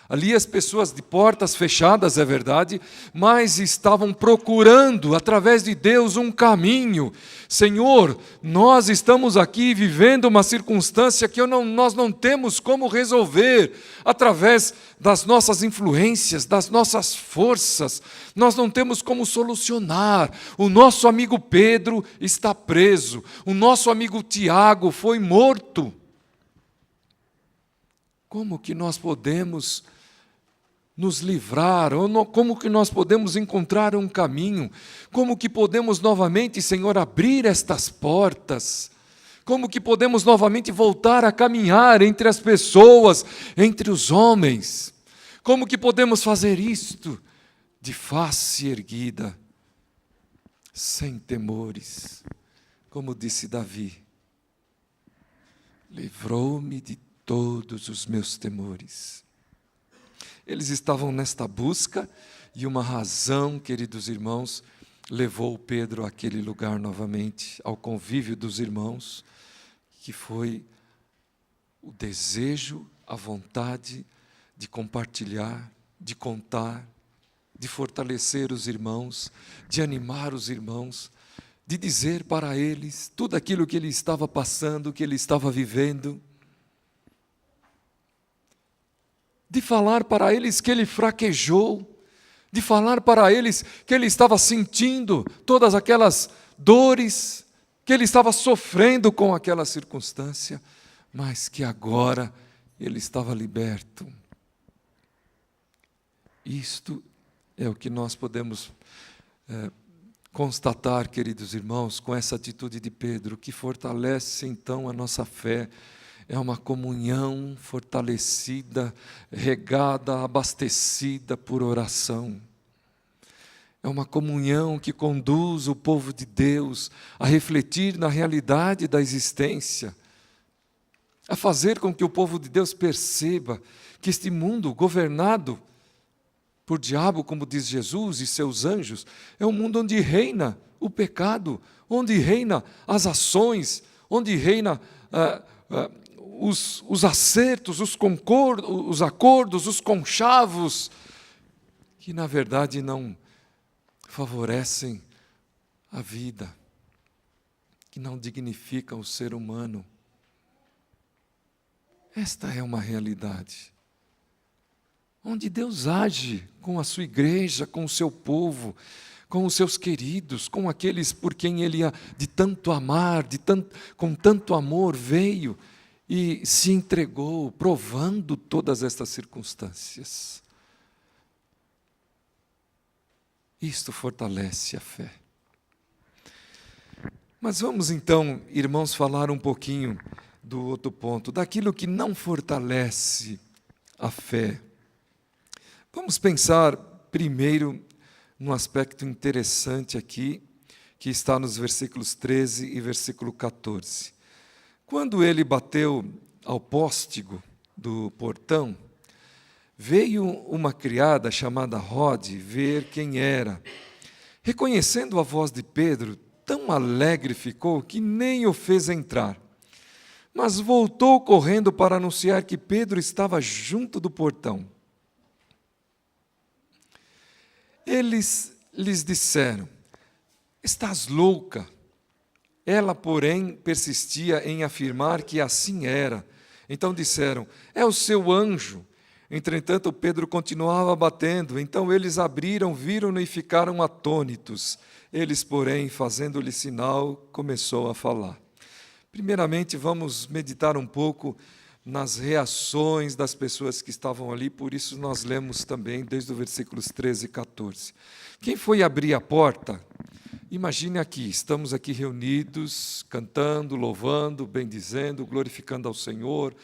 Ali as pessoas de portas fechadas, é verdade, mas estavam procurando, através de Deus, um caminho. Senhor, nós estamos aqui vivendo uma circunstância que nós não temos como resolver através das nossas influências, das nossas forças. Nós não temos como solucionar. O nosso amigo Pedro está preso. O nosso amigo Tiago foi morto. Como que nós podemos nos livrar? Como que nós podemos encontrar um caminho? Como que podemos novamente, Senhor, abrir estas portas? Como que podemos novamente voltar a caminhar entre as pessoas, entre os homens? Como que podemos fazer isto de face erguida, sem temores? Como disse Davi, livrou-me de todos os meus temores. Eles estavam nesta busca e uma razão, queridos irmãos, levou Pedro àquele lugar novamente, ao convívio dos irmãos, que foi o desejo, a vontade de compartilhar, de contar, de fortalecer os irmãos, de animar os irmãos, de dizer para eles tudo aquilo que ele estava passando, que ele estava vivendo, de falar para eles que ele fraquejou, de falar para eles que ele estava sentindo todas aquelas dores, que ele estava sofrendo com aquela circunstância, mas que agora ele estava liberto. Isto é o que nós podemos constatar, queridos irmãos, com essa atitude de Pedro, que fortalece então a nossa fé. É uma comunhão fortalecida, regada, abastecida por oração. É uma comunhão que conduz o povo de Deus a refletir na realidade da existência, a fazer com que o povo de Deus perceba que este mundo governado por diabo, como diz Jesus e seus anjos, é um mundo onde reina o pecado, onde reina as ações, onde reina os acertos, os acordos, os conchavos, que na verdade não favorecem a vida, que não dignificam o ser humano. Esta é uma realidade, onde Deus age com a sua igreja, com o seu povo, com os seus queridos, com aqueles por quem Ele de tanto amar, com tanto amor veio e se entregou, provando todas estas circunstâncias. Isto fortalece a fé. Mas vamos então, irmãos, falar um pouquinho do outro ponto, daquilo que não fortalece a fé. Vamos pensar primeiro num aspecto interessante aqui, que está nos versículos 13 e versículo 14. Quando ele bateu ao póstigo do portão, veio uma criada chamada Rode ver quem era. Reconhecendo a voz de Pedro, tão alegre ficou que nem o fez entrar. Mas voltou correndo para anunciar que Pedro estava junto do portão. Eles lhes disseram: estás louca? Ela, porém, persistia em afirmar que assim era. Então disseram: é o seu anjo. Entretanto, Pedro continuava batendo. Então eles abriram, viram-no e ficaram atônitos. Eles, porém, fazendo-lhe sinal, começou a falar. Primeiramente, vamos meditar um pouco nas reações das pessoas que estavam ali, por isso nós lemos também desde os versículos 13 e 14. Quem foi abrir a porta? Imagine aqui, estamos aqui reunidos, cantando, louvando, bendizendo, glorificando ao Senhor,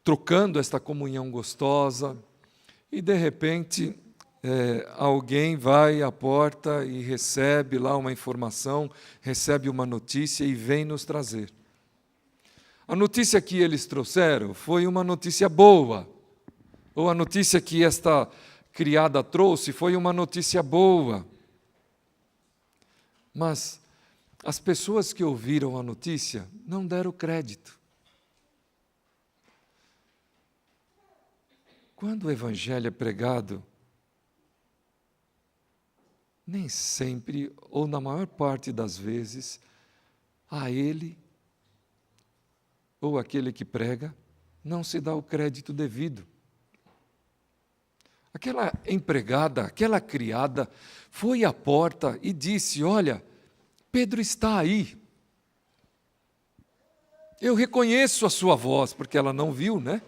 trocando esta comunhão gostosa, e de repente alguém vai à porta e recebe lá uma informação, recebe uma notícia e vem nos trazer. A notícia que eles trouxeram foi uma notícia boa, ou a notícia que esta criada trouxe foi uma notícia boa. Mas as pessoas que ouviram a notícia não deram crédito. Quando o evangelho é pregado, nem sempre, ou na maior parte das vezes, a ele ou aquele que prega, não se dá o crédito devido. Aquela empregada, aquela criada, foi à porta e disse: olha, Pedro está aí. Eu reconheço a sua voz, porque ela não viu, né?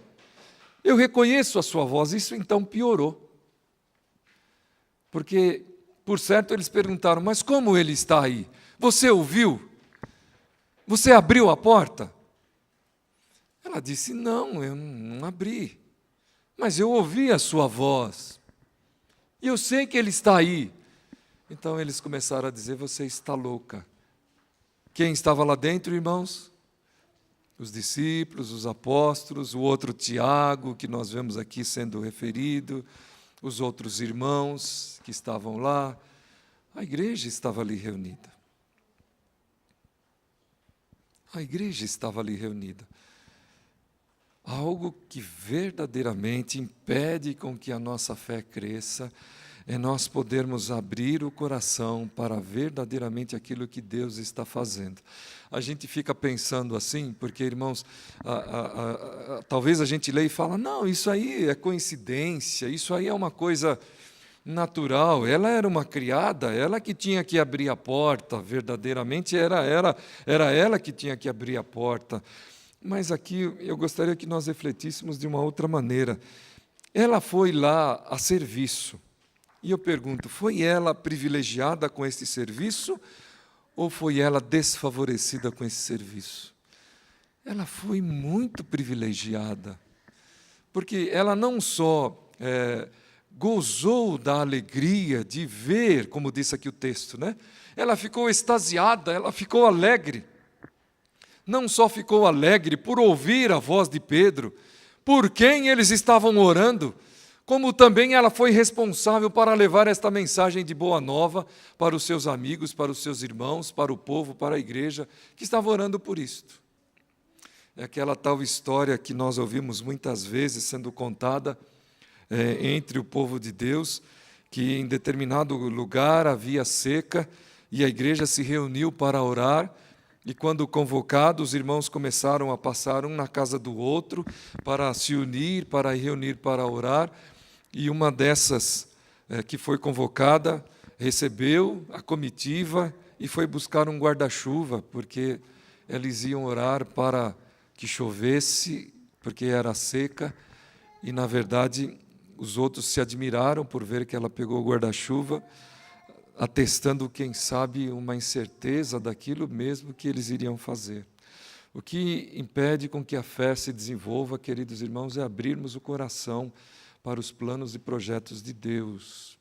Eu reconheço a sua voz. Isso então piorou. Porque, por certo, eles perguntaram: mas como ele está aí? Você ouviu? Você abriu a porta? Ela disse: não, eu não abri, mas eu ouvi a sua voz, e eu sei que ele está aí. Então eles começaram a dizer: você está louca. Quem estava lá dentro, irmãos? Os discípulos, os apóstolos, o outro Tiago, que nós vemos aqui sendo referido, os outros irmãos que estavam lá, a igreja estava ali reunida. A igreja estava ali reunida. Algo que verdadeiramente impede com que a nossa fé cresça é nós podermos abrir o coração para verdadeiramente aquilo que Deus está fazendo. A gente fica pensando assim, porque, irmãos, talvez a gente leia e fala: não, isso aí é coincidência, isso aí é uma coisa natural. Ela era uma criada, ela que tinha que abrir a porta, verdadeiramente era ela que tinha que abrir a porta. Mas aqui eu gostaria que nós refletíssemos de uma outra maneira. Ela foi lá a serviço. E eu pergunto: foi ela privilegiada com esse serviço ou foi ela desfavorecida com esse serviço? Ela foi muito privilegiada, porque ela não só gozou da alegria de ver, como disse aqui o texto, né? Ela ficou extasiada, ela ficou alegre. Não só ficou alegre por ouvir a voz de Pedro, por quem eles estavam orando, como também ela foi responsável para levar esta mensagem de boa nova para os seus amigos, para os seus irmãos, para o povo, para a igreja, que estava orando por isto. É aquela tal história que nós ouvimos muitas vezes sendo contada entre o povo de Deus, que em determinado lugar havia seca e a igreja se reuniu para orar. E quando convocados, os irmãos começaram a passar um na casa do outro para se unir, para reunir, para orar. E uma dessas que foi convocada recebeu a comitiva e foi buscar um guarda-chuva, porque eles iam orar para que chovesse, porque era seca. E, na verdade, os outros se admiraram por ver que ela pegou o guarda-chuva, atestando, quem sabe, uma incerteza daquilo mesmo que eles iriam fazer. O que impede com que a fé se desenvolva, queridos irmãos, é abrirmos o coração para os planos e projetos de Deus,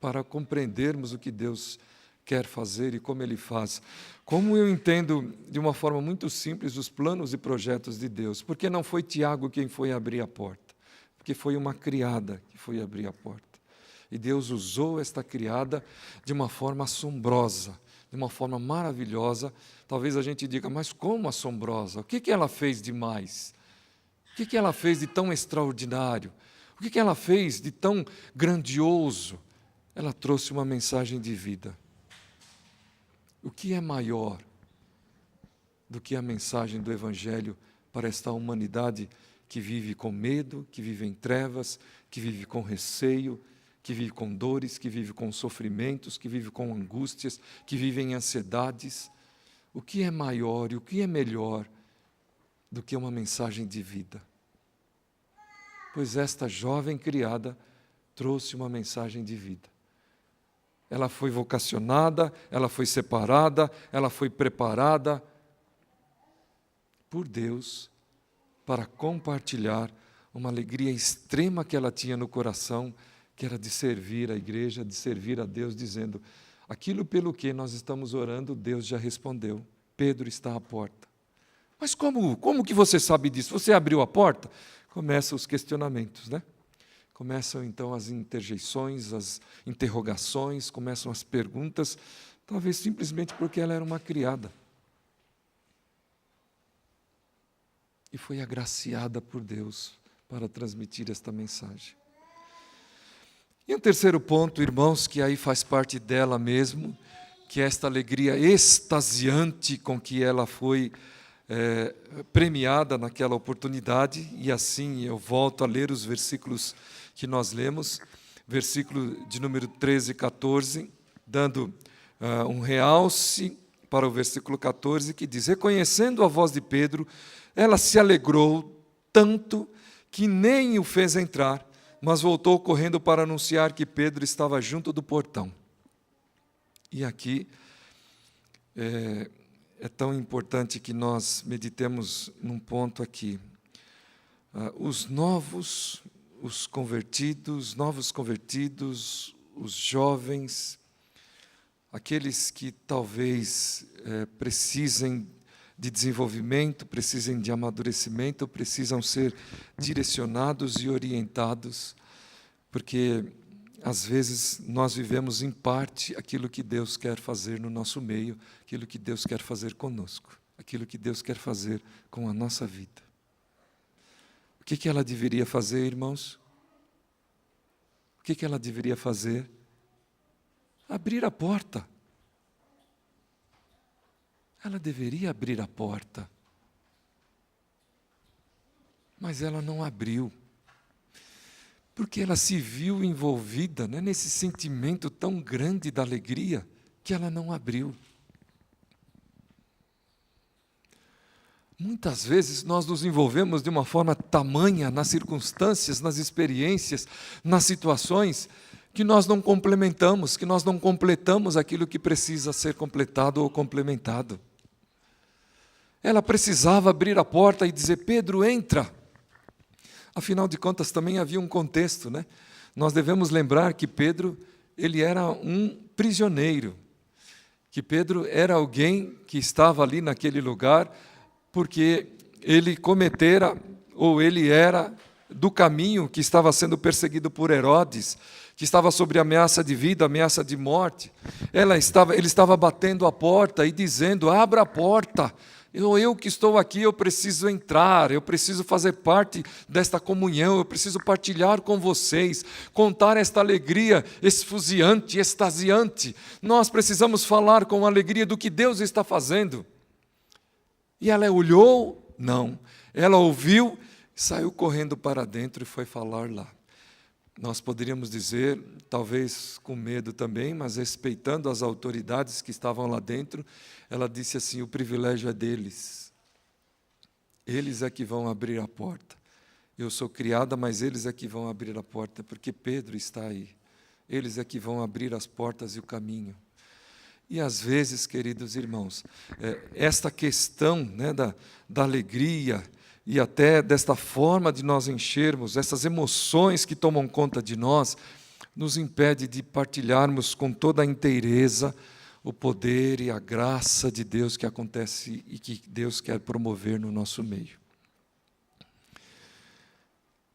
para compreendermos o que Deus quer fazer e como Ele faz. Como eu entendo, de uma forma muito simples, os planos e projetos de Deus? Porque não foi Tiago quem foi abrir a porta, porque foi uma criada que foi abrir a porta. E Deus usou esta criada de uma forma assombrosa, de uma forma maravilhosa. Talvez a gente diga: mas como assombrosa? O que ela fez de mais? O que ela fez de tão extraordinário? O que ela fez de tão grandioso? Ela trouxe uma mensagem de vida. O que é maior do que a mensagem do Evangelho para esta humanidade que vive com medo, que vive em trevas, que vive com receio, que vive com dores, que vive com sofrimentos, que vive com angústias, que vive em ansiedades? O que é maior e o que é melhor do que uma mensagem de vida? Pois esta jovem criada trouxe uma mensagem de vida. Ela foi vocacionada, ela foi separada, ela foi preparada por Deus para compartilhar uma alegria extrema que ela tinha no coração, que era de servir a igreja, de servir a Deus, dizendo: aquilo pelo que nós estamos orando, Deus já respondeu. Pedro está à porta. Mas como que você sabe disso? Você abriu a porta? Começam os questionamentos, né? Começam então as interjeições, as interrogações, começam as perguntas, talvez simplesmente porque ela era uma criada. E foi agraciada por Deus para transmitir esta mensagem. E um terceiro ponto, irmãos, que aí faz parte dela mesmo, que é esta alegria extasiante com que ela foi premiada naquela oportunidade. E assim eu volto a ler os versículos que nós lemos, versículo de número 13 e 14, dando um realce para o versículo 14, que diz: reconhecendo a voz de Pedro, ela se alegrou tanto que nem o fez entrar, mas voltou correndo para anunciar que Pedro estava junto do portão. E aqui é tão importante que nós meditemos num ponto aqui. Os novos convertidos, os jovens, aqueles que talvez precisem de desenvolvimento, precisem de amadurecimento, precisam ser direcionados e orientados, porque às vezes nós vivemos em parte aquilo que Deus quer fazer no nosso meio, aquilo que Deus quer fazer conosco, aquilo que Deus quer fazer com a nossa vida. O que ela deveria fazer, irmãos? O que ela deveria fazer? Abrir a porta. Ela deveria abrir a porta, mas ela não abriu, porque ela se viu envolvida, né, nesse sentimento tão grande da alegria, que ela não abriu. Muitas vezes nós nos envolvemos de uma forma tamanha nas circunstâncias, nas experiências, nas situações, que nós não complementamos, que nós não completamos aquilo que precisa ser completado ou complementado. Ela precisava abrir a porta e dizer: Pedro, entra. Afinal de contas, também havia um contexto, né? Nós devemos lembrar que Pedro, ele era um prisioneiro, que Pedro era alguém que estava ali naquele lugar porque ele cometera, ou ele era do caminho que estava sendo perseguido por Herodes, que estava sob ameaça de vida, ameaça de morte. Ele estava batendo a porta e dizendo: abra a porta. Eu que estou aqui, eu preciso entrar, eu preciso fazer parte desta comunhão, eu preciso partilhar com vocês, contar esta alegria esfuziante, extasiante. Nós precisamos falar com alegria do que Deus está fazendo. E ela olhou? Não. Ela ouviu, saiu correndo para dentro e foi falar lá. Nós poderíamos dizer, talvez com medo também, mas respeitando as autoridades que estavam lá dentro, ela disse assim: o privilégio é deles. Eles é que vão abrir a porta. Eu sou criada, mas eles é que vão abrir a porta, porque Pedro está aí. Eles é que vão abrir as portas e o caminho. E às vezes, queridos irmãos, esta questão, né, da alegria, e até desta forma de nós enchermos, essas emoções que tomam conta de nós, nos impede de partilharmos com toda a inteireza o poder e a graça de Deus que acontece e que Deus quer promover no nosso meio.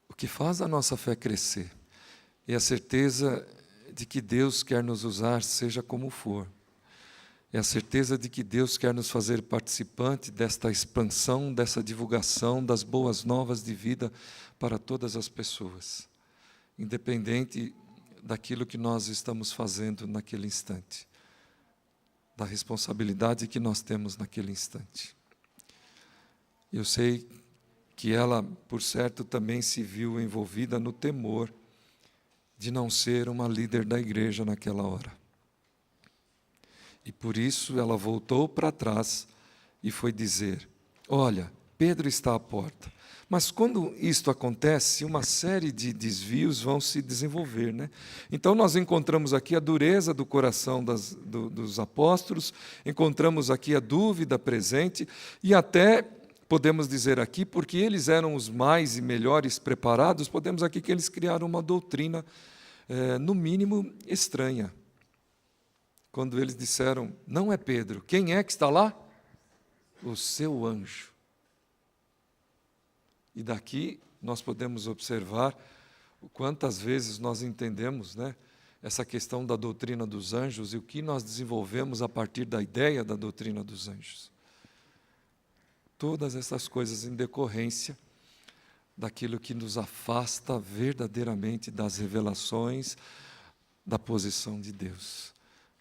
O que faz a nossa fé crescer é a certeza de que Deus quer nos usar, seja como for. É a certeza de que Deus quer nos fazer participante desta expansão, dessa divulgação das boas novas de vida para todas as pessoas. independente daquilo que nós estamos fazendo naquele instante, da responsabilidade que nós temos naquele instante. Eu sei que ela, por certo, também se viu envolvida no temor de não ser uma líder da igreja naquela hora. E por isso ela voltou para trás e foi dizer: olha, Pedro está à porta. Mas quando isto acontece, uma série de desvios vão se desenvolver, né? Então nós encontramos aqui a dureza do coração dos apóstolos, encontramos aqui a dúvida presente, e até podemos dizer aqui, porque eles eram os mais e melhores preparados, podemos aqui que eles criaram uma doutrina, no mínimo, estranha. Quando eles disseram: não é Pedro, quem é que está lá? O seu anjo. E daqui nós podemos observar quantas vezes nós entendemos, né, essa questão da doutrina dos anjos e o que nós desenvolvemos a partir da ideia da doutrina dos anjos. Todas essas coisas em decorrência daquilo que nos afasta verdadeiramente das revelações da posição de Deus.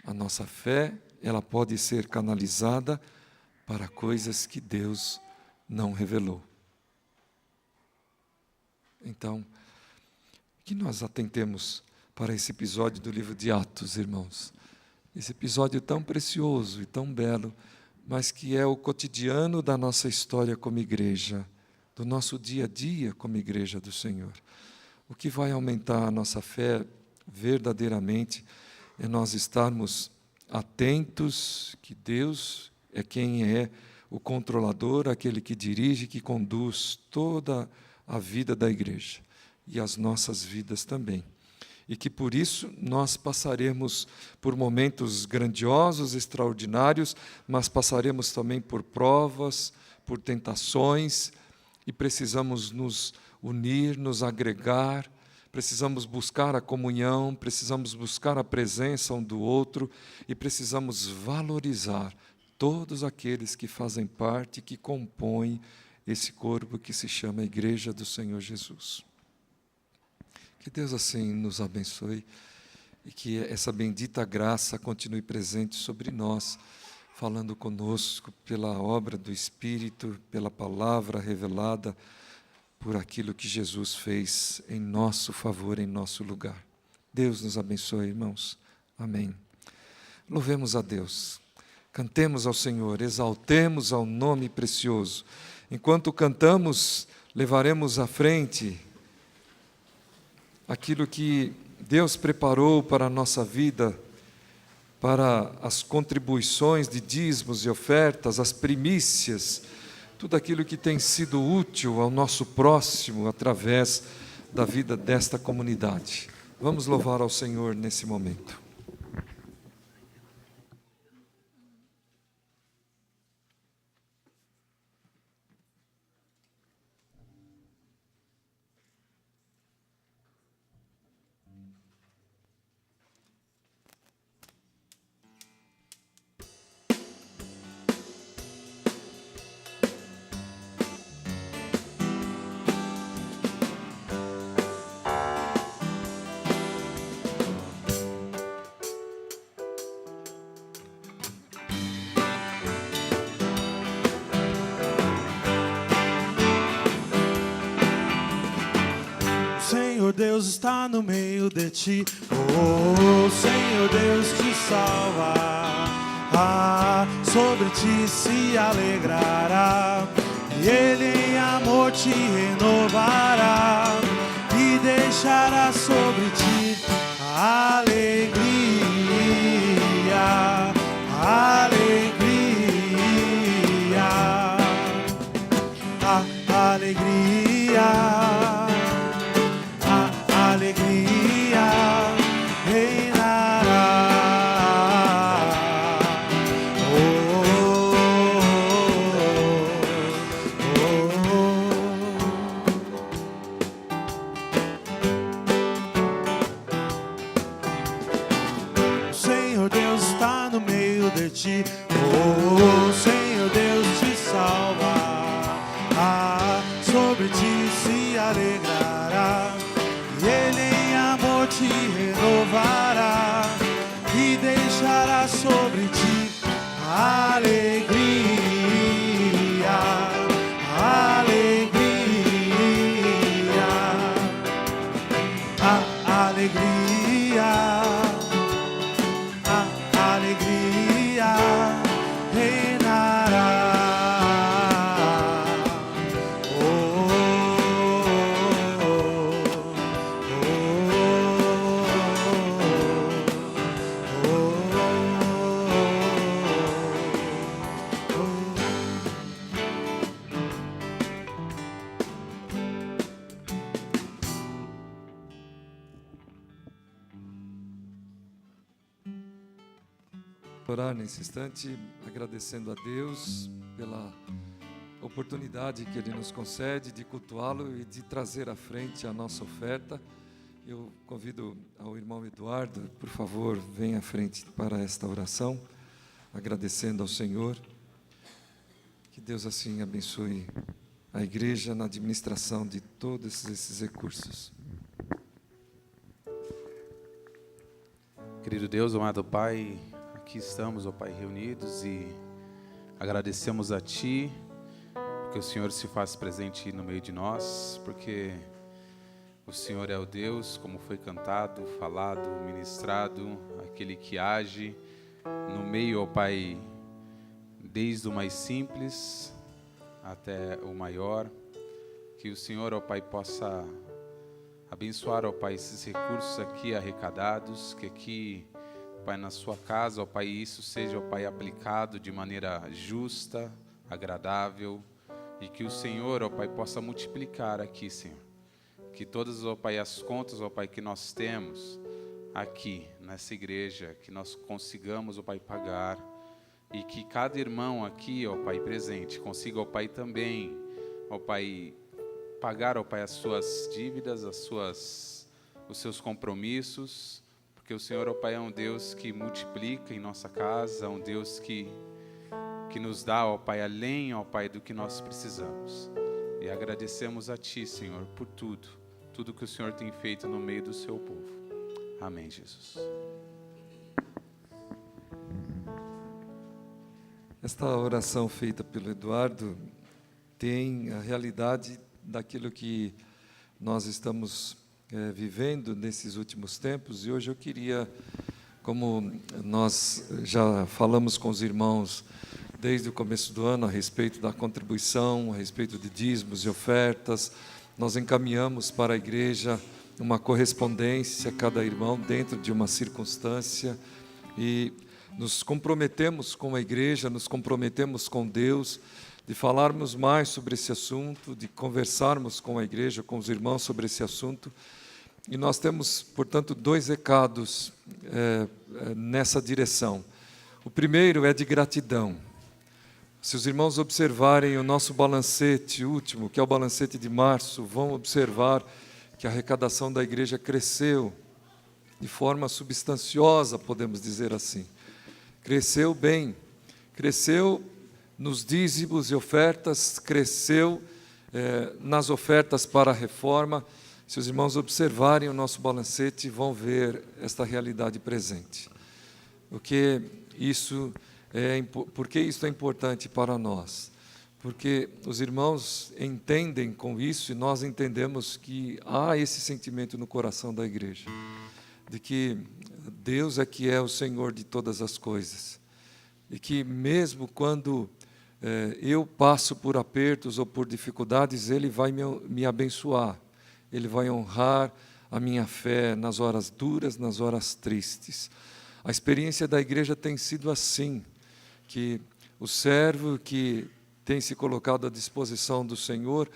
A nossa fé, ela pode ser canalizada para coisas que Deus não revelou. Então, que nós atentemos para esse episódio do livro de Atos, irmãos. Esse episódio tão precioso e tão belo, mas que é o cotidiano da nossa história como igreja, do nosso dia a dia como igreja do Senhor. O que vai aumentar a nossa fé verdadeiramente é nós estarmos atentos que Deus é quem é o controlador, aquele que dirige, que conduz toda a vida da igreja e as nossas vidas também. E que por isso nós passaremos por momentos grandiosos, extraordinários, mas passaremos também por provas, por tentações, e precisamos nos unir, nos agregar, precisamos buscar a comunhão, precisamos buscar a presença um do outro e precisamos valorizar todos aqueles que fazem parte, que compõem esse corpo que se chama Igreja do Senhor Jesus. Que Deus assim nos abençoe e que essa bendita graça continue presente sobre nós, falando conosco pela obra do Espírito, pela palavra revelada, por aquilo que Jesus fez em nosso favor, em nosso lugar. Deus nos abençoe, irmãos. Amém. Louvemos a Deus. Cantemos ao Senhor, exaltemos ao nome precioso. Enquanto cantamos, levaremos à frente aquilo que Deus preparou para a nossa vida, para as contribuições de dízimos e ofertas, as primícias, tudo aquilo que tem sido útil ao nosso próximo através da vida desta comunidade. Vamos louvar ao Senhor nesse momento. Senhor Deus está no meio de ti, oh, Senhor Deus te salva, sobre ti se alegrará, e Ele em amor te renovará, e deixará sobre ti a alegria, a alegria, a alegria. Orar nesse instante, agradecendo a Deus pela oportunidade que Ele nos concede de cultuá-lo e de trazer à frente a nossa oferta. Eu convido ao irmão Eduardo, por favor, venha à frente para esta oração, agradecendo ao Senhor. Que Deus assim abençoe a igreja na administração de todos esses recursos. Querido Deus, amado Pai, aqui estamos, ó Pai, reunidos e agradecemos a Ti, porque o Senhor se faz presente no meio de nós, porque o Senhor é o Deus, como foi cantado, falado, ministrado, aquele que age no meio, ó Pai, desde o mais simples até o maior. Que o Senhor, ó Pai, possa abençoar, ó Pai, esses recursos aqui arrecadados, que aqui, Pai, na sua casa, ó Pai, isso seja, ó Pai, aplicado de maneira justa, agradável, e que o Senhor, ó Pai, possa multiplicar aqui, Senhor. Que todas, ó Pai, as contas, ó Pai, que nós temos aqui nessa igreja, que nós consigamos, ó Pai, pagar, e que cada irmão aqui, ó Pai, presente, consiga, ó Pai, também, ó Pai, pagar, ó Pai, as suas dívidas, os seus compromissos, porque o Senhor, ó Pai, é um Deus que multiplica em nossa casa, é um Deus que nos dá, ó Pai, além, ó Pai, do que nós precisamos. E agradecemos a Ti, Senhor, por tudo que o Senhor tem feito no meio do Seu povo. Amém, Jesus. Esta oração feita pelo Eduardo tem a realidade daquilo que nós estamos vivendo nesses últimos tempos, e hoje eu queria, como nós já falamos com os irmãos desde o começo do ano a respeito da contribuição, a respeito de dízimos e ofertas, nós encaminhamos para a igreja uma correspondência, cada irmão dentro de uma circunstância, e nos comprometemos com a igreja, nos comprometemos com Deus, de falarmos mais sobre esse assunto, de conversarmos com a igreja, com os irmãos sobre esse assunto. E nós temos, portanto, 2 recados nessa direção. O primeiro é de gratidão. Se os irmãos observarem o nosso balancete último, que é o balancete de março, vão observar que a arrecadação da igreja cresceu de forma substanciosa, podemos dizer assim. Cresceu bem, cresceu nos dízimos e ofertas, cresceu nas ofertas para a reforma. Se os irmãos observarem o nosso balancete, vão ver esta realidade presente. Por que isso é importante para nós? Porque os irmãos entendem com isso, e nós entendemos que há esse sentimento no coração da igreja, de que Deus é que é o Senhor de todas as coisas, e que mesmo quando eu passo por apertos ou por dificuldades, Ele vai me abençoar, Ele vai honrar a minha fé nas horas duras, nas horas tristes. A experiência da igreja tem sido assim, que o servo que tem se colocado à disposição do Senhor,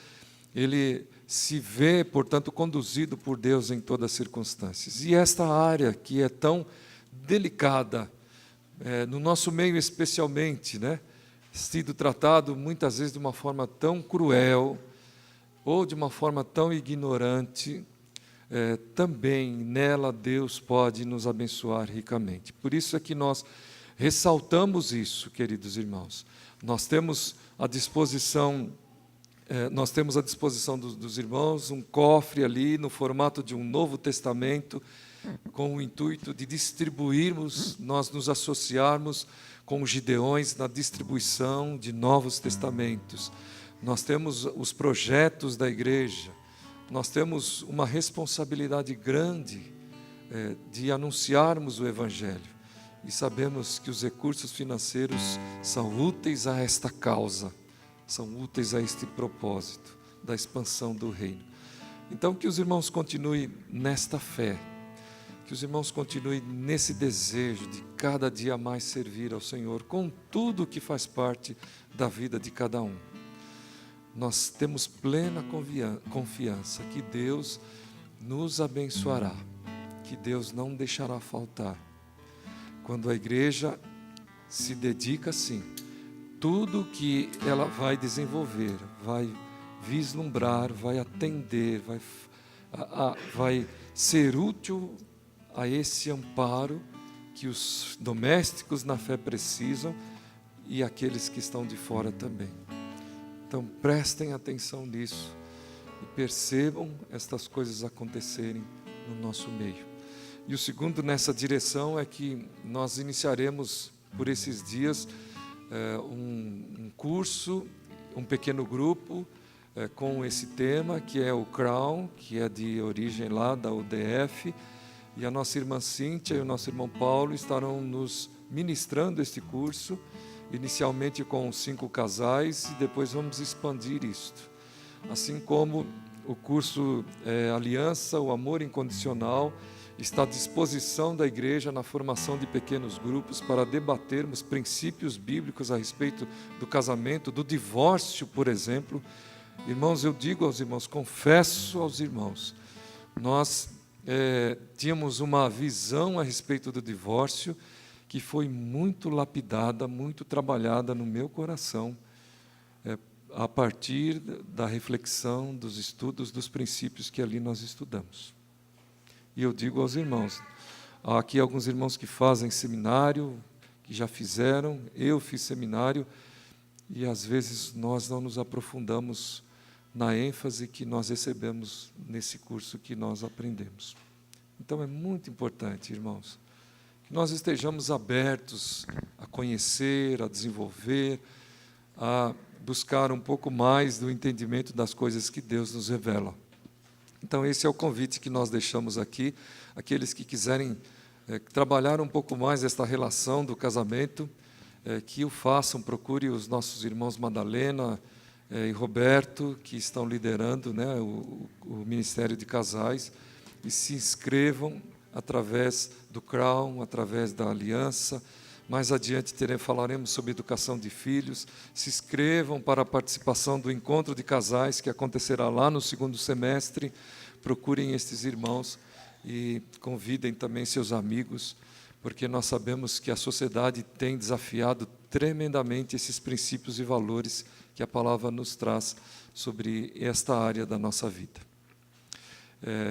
ele se vê, portanto, conduzido por Deus em todas as circunstâncias. E esta área que é tão delicada, no nosso meio especialmente, sido tratado muitas vezes de uma forma tão cruel, ou de uma forma tão ignorante, também nela Deus pode nos abençoar ricamente. Por isso é que nós ressaltamos isso, queridos irmãos. Nós temos à disposição dos irmãos um cofre ali no formato de um Novo Testamento, com o intuito de distribuirmos, nós nos associarmos com os Gideões na distribuição de Novos Testamentos. Nós temos os projetos da igreja, nós temos uma responsabilidade grande de anunciarmos o Evangelho. E sabemos que os recursos financeiros são úteis a esta causa, são úteis a este propósito da expansão do reino. Então, que os irmãos continuem nesta fé, que os irmãos continuem nesse desejo de cada dia mais servir ao Senhor, com tudo que faz parte da vida de cada um. Nós temos plena confiança que Deus nos abençoará, que Deus não deixará faltar. Quando a igreja se dedica assim, tudo que ela vai desenvolver, vai vislumbrar, vai atender, vai ser útil a esse amparo que os domésticos na fé precisam e aqueles que estão de fora também. Então prestem atenção nisso e percebam estas coisas acontecerem no nosso meio. E o segundo nessa direção é que nós iniciaremos por esses dias um curso, um pequeno grupo com esse tema, que é o Crown, que é de origem lá da UDF, e a nossa irmã Cíntia e o nosso irmão Paulo estarão nos ministrando este curso, inicialmente com 5 casais, e depois vamos expandir isto. Assim como o curso Aliança, o Amor Incondicional, está à disposição da igreja na formação de pequenos grupos para debatermos princípios bíblicos a respeito do casamento, do divórcio, por exemplo. Irmãos, eu digo aos irmãos, confesso aos irmãos, nós tínhamos uma visão a respeito do divórcio que foi muito lapidada, muito trabalhada no meu coração, a partir da reflexão, dos estudos, dos princípios que ali nós estudamos. E eu digo aos irmãos, há aqui alguns irmãos que fazem seminário, que já fizeram, eu fiz seminário, e às vezes nós não nos aprofundamos na ênfase que nós recebemos nesse curso que nós aprendemos. Então é muito importante, irmãos, que nós estejamos abertos a conhecer, a desenvolver, a buscar um pouco mais do entendimento das coisas que Deus nos revela. Então esse é o convite que nós deixamos aqui, aqueles que quiserem trabalhar um pouco mais esta relação do casamento, que o façam, procure os nossos irmãos Madalena e Roberto, que estão liderando, né, o Ministério de Casais, e se inscrevam através do Crown, através da Aliança. Mais adiante falaremos sobre educação de filhos. Se inscrevam para a participação do encontro de casais, que acontecerá lá no 2º semestre. Procurem estes irmãos e convidem também seus amigos, porque nós sabemos que a sociedade tem desafiado tremendamente esses princípios e valores que a palavra nos traz sobre esta área da nossa vida.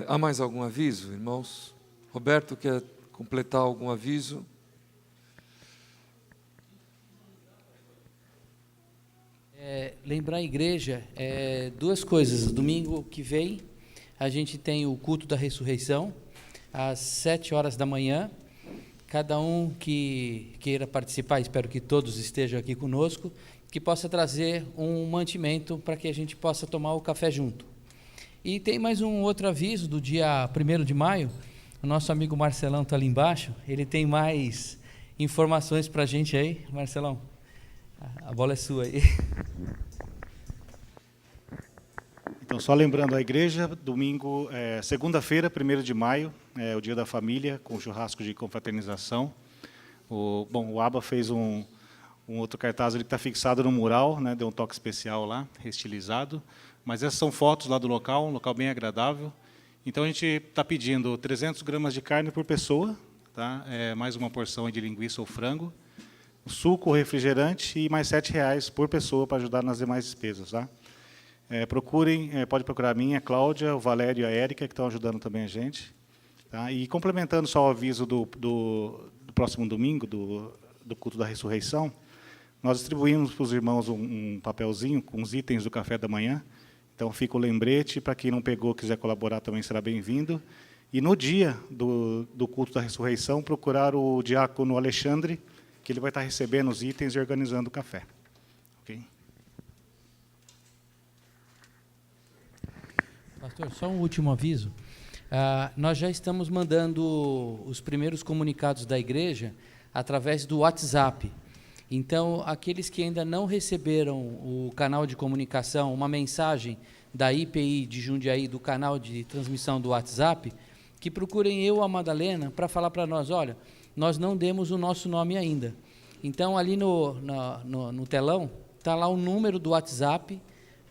Há mais algum aviso, irmãos? Roberto, quer completar algum aviso? Lembrar a igreja, 2 coisas. Domingo que vem, a gente tem o culto da ressurreição, às 7 horas da manhã. Cada um que queira participar, espero que todos estejam aqui conosco, que possa trazer um mantimento para que a gente possa tomar o café junto. E tem mais um outro aviso do dia 1º de maio, o nosso amigo Marcelão está ali embaixo, ele tem mais informações para a gente aí. Marcelão, a bola é sua aí. Então, só lembrando a igreja, domingo, segunda-feira, 1º de maio, é o dia da família, com churrasco de confraternização. O Aba fez um outro cartaz ali que está fixado no mural, né, deu um toque especial lá, reestilizado. Mas essas são fotos lá do local, um local bem agradável. Então, a gente está pedindo 300 gramas de carne por pessoa, tá? Mais uma porção de linguiça ou frango, suco, refrigerante e mais R$7 por pessoa para ajudar nas demais despesas. Tá? Procurem, pode procurar a minha, a Cláudia, o Valério e a Érica, que estão ajudando também a gente. Tá? E complementando só o aviso do próximo domingo, do culto da ressurreição, nós distribuímos para os irmãos um papelzinho com os itens do café da manhã. Então, fica o lembrete, para quem não pegou, quiser colaborar, também será bem-vindo. E no dia do culto da ressurreição, procurar o diácono Alexandre, que ele vai estar recebendo os itens e organizando o café. Ok? Pastor, só um último aviso. Nós já estamos mandando os primeiros comunicados da igreja através do WhatsApp. Então, aqueles que ainda não receberam o canal de comunicação, uma mensagem da IPI de Jundiaí, do canal de transmissão do WhatsApp, que procurem eu ou a Madalena para falar para nós, olha, nós não demos o nosso nome ainda. Então, ali no telão, está lá o número do WhatsApp,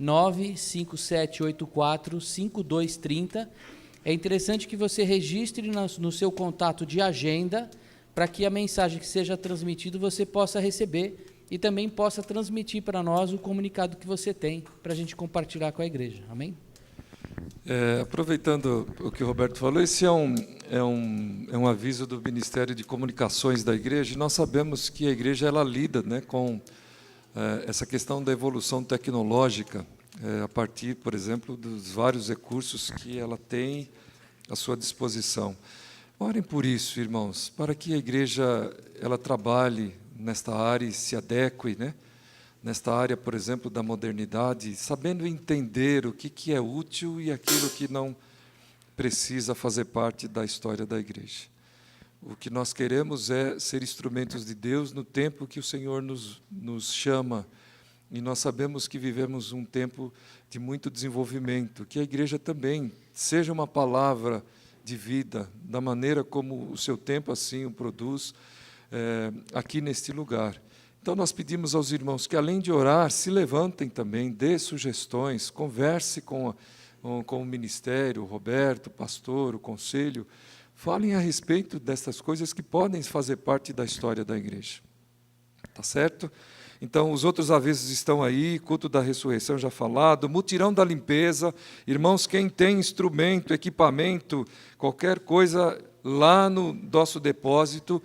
957845230. É interessante que você registre no seu contato de agenda, para que a mensagem que seja transmitida você possa receber e também possa transmitir para nós o comunicado que você tem, para a gente compartilhar com a igreja. Amém? Aproveitando o que o Roberto falou, esse é um aviso do Ministério de Comunicações da igreja, e nós sabemos que a igreja ela lida, né, com essa questão da evolução tecnológica, a partir, por exemplo, dos vários recursos que ela tem à sua disposição. Orem por isso, irmãos, para que a igreja ela trabalhe nesta área e se adeque, né? Nesta área, por exemplo, da modernidade, sabendo entender o que é útil e aquilo que não precisa fazer parte da história da igreja. O que nós queremos é ser instrumentos de Deus no tempo que o Senhor nos chama, e nós sabemos que vivemos um tempo de muito desenvolvimento, que a igreja também seja uma palavra de vida, da maneira como o seu tempo assim o produz, aqui neste lugar. Então nós pedimos aos irmãos que, além de orar, se levantem também, dê sugestões, converse com o ministério, o Roberto, o pastor, o conselho, falem a respeito dessas coisas que podem fazer parte da história da igreja. Tá certo? Então, os outros avisos estão aí, culto da ressurreição já falado, mutirão da limpeza. Irmãos, quem tem instrumento, equipamento, qualquer coisa lá no nosso depósito,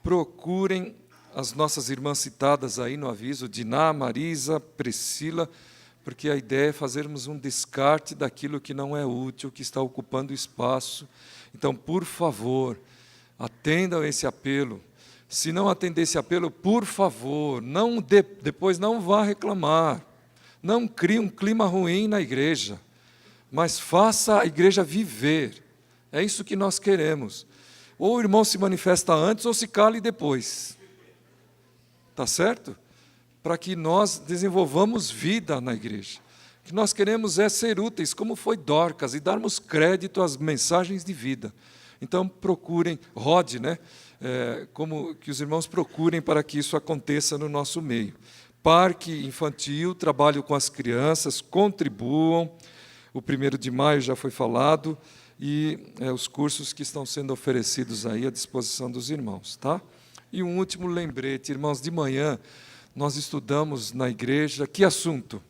procurem as nossas irmãs citadas aí no aviso, Diná, Marisa, Priscila, porque a ideia é fazermos um descarte daquilo que não é útil, que está ocupando espaço. Então, por favor, atendam esse apelo. Se não atender esse apelo, por favor, depois não vá reclamar. Não crie um clima ruim na igreja, mas faça a igreja viver. É isso que nós queremos. Ou o irmão se manifesta antes ou se cale depois. Tá certo? Para que nós desenvolvamos vida na igreja. O que nós queremos é ser úteis, como foi Dorcas, e darmos crédito às mensagens de vida. Então procurem, Rod, né? Como que os irmãos procurem para que isso aconteça no nosso meio. Parque infantil, trabalho com as crianças, contribuam. O 1º de maio já foi falado, e os cursos que estão sendo oferecidos aí à disposição dos irmãos, tá? E um último lembrete, irmãos, de manhã nós estudamos na igreja, que assunto?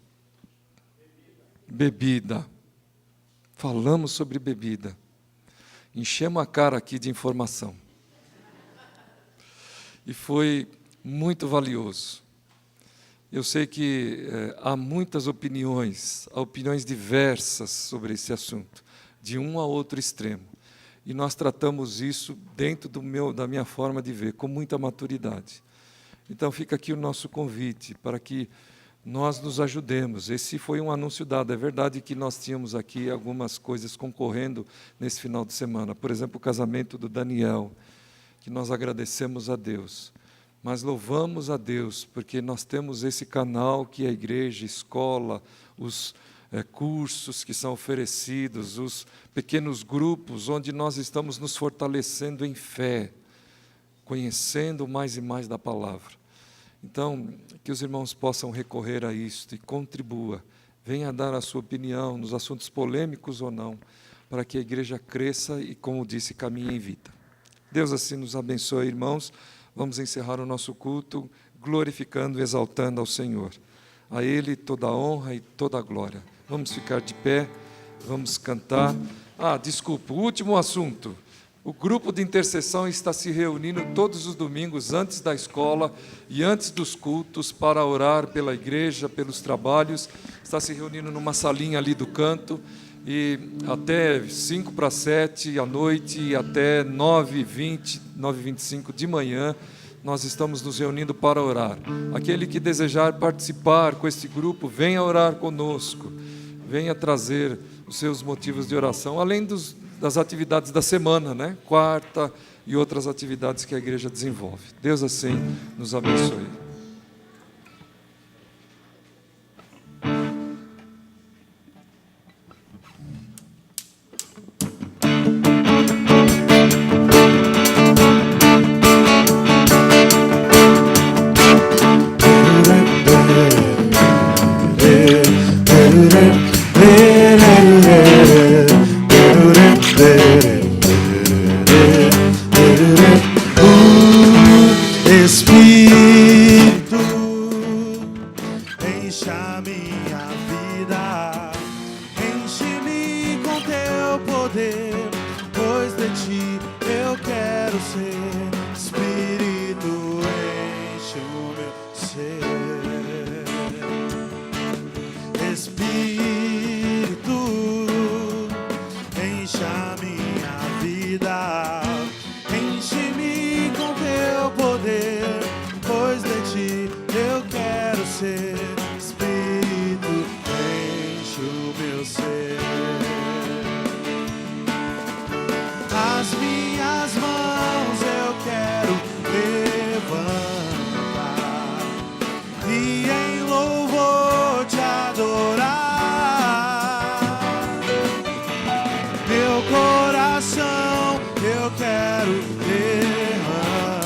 Bebida. Falamos sobre bebida. Enchemos a cara aqui de informação. E foi muito valioso. Eu sei que há muitas opiniões diversas sobre esse assunto, de um a outro extremo. E nós tratamos isso dentro da minha forma de ver, com muita maturidade. Então fica aqui o nosso convite para que nós nos ajudemos. Esse foi um anúncio dado. É verdade que nós tínhamos aqui algumas coisas concorrendo nesse final de semana. Por exemplo, o casamento do Daniel, que nós agradecemos a Deus. Mas louvamos a Deus, porque nós temos esse canal que é a igreja, escola, os cursos que são oferecidos, os pequenos grupos onde nós estamos nos fortalecendo em fé, conhecendo mais e mais da palavra. Então, que os irmãos possam recorrer a isto e contribua, venha dar a sua opinião nos assuntos polêmicos ou não, para que a igreja cresça e, como disse, caminhe em vida. Deus assim nos abençoe, irmãos. Vamos encerrar o nosso culto glorificando e exaltando ao Senhor. A Ele toda a honra e toda a glória. Vamos ficar de pé, vamos cantar. Desculpa, o último assunto. O grupo de intercessão está se reunindo todos os domingos antes da escola e antes dos cultos para orar pela igreja, pelos trabalhos. Está se reunindo numa salinha ali do canto. E até 5 para 7 à noite e até 9h20, 9h25 de manhã, nós estamos nos reunindo para orar. Aquele que desejar participar com este grupo, venha orar conosco, venha trazer os seus motivos de oração, além das atividades da semana, né? Quarta e outras atividades que a igreja desenvolve. Deus assim nos abençoe. Espírito, encha minha vida, enche-me com teu poder, pois de ti eu quero ser. Espírito, enche o meu ser. Espírito, encha minha vida, enche-me com teu poder, pois de ti eu quero ser. Espírito, enche o meu ser. As minhas mãos eu quero levantar e em louvor te adorar. Meu coração eu quero derramar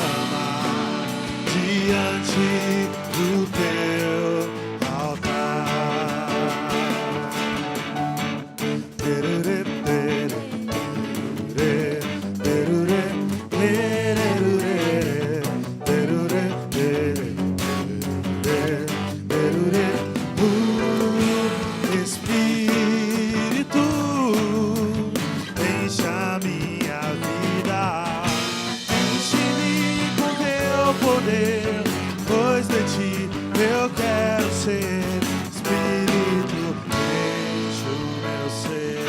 diante do teu altar. Tererê, tererê, tererê, tererê, tererê, tererê. Espírito, encha minha vida, enche-me com teu poder, pois de ti eu quero ser. Espírito, enche o meu ser.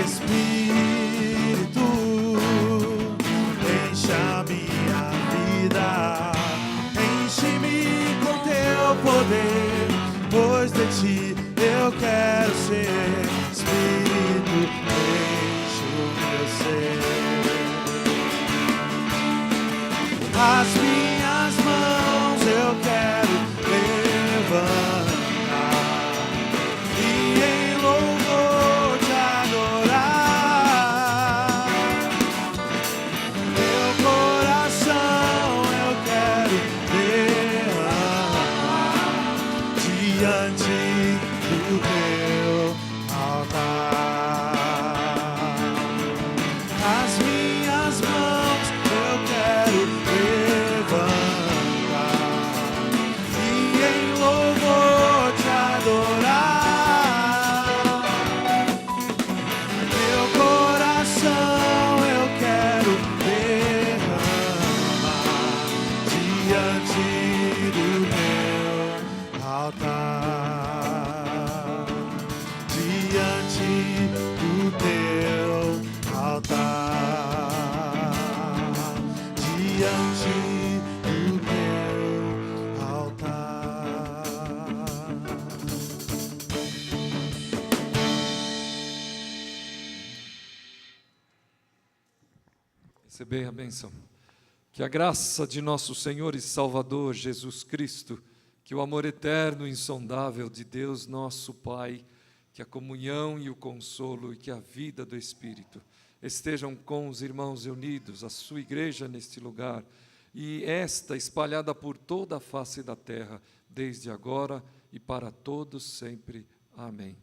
Espírito, encha minha vida, enche-me com teu poder, pois de ti eu quero ser. Espírito, enche o meu ser. As minhas mãos eu quero levantar e em louvor te adorar. Meu coração eu quero derramar diante do teu altar. As minhas mãos eu quero levantar e em louvor te adorar. Meu coração eu quero derramar diante do teu altar. Diante do teu altar. Diante do teu altar. Receber a bênção. Que a graça de nosso Senhor e Salvador Jesus Cristo, que o amor eterno e insondável de Deus nosso Pai, que a comunhão e o consolo e que a vida do Espírito estejam com os irmãos reunidos, a sua igreja neste lugar, e esta espalhada por toda a face da terra, desde agora e para todos sempre. Amém.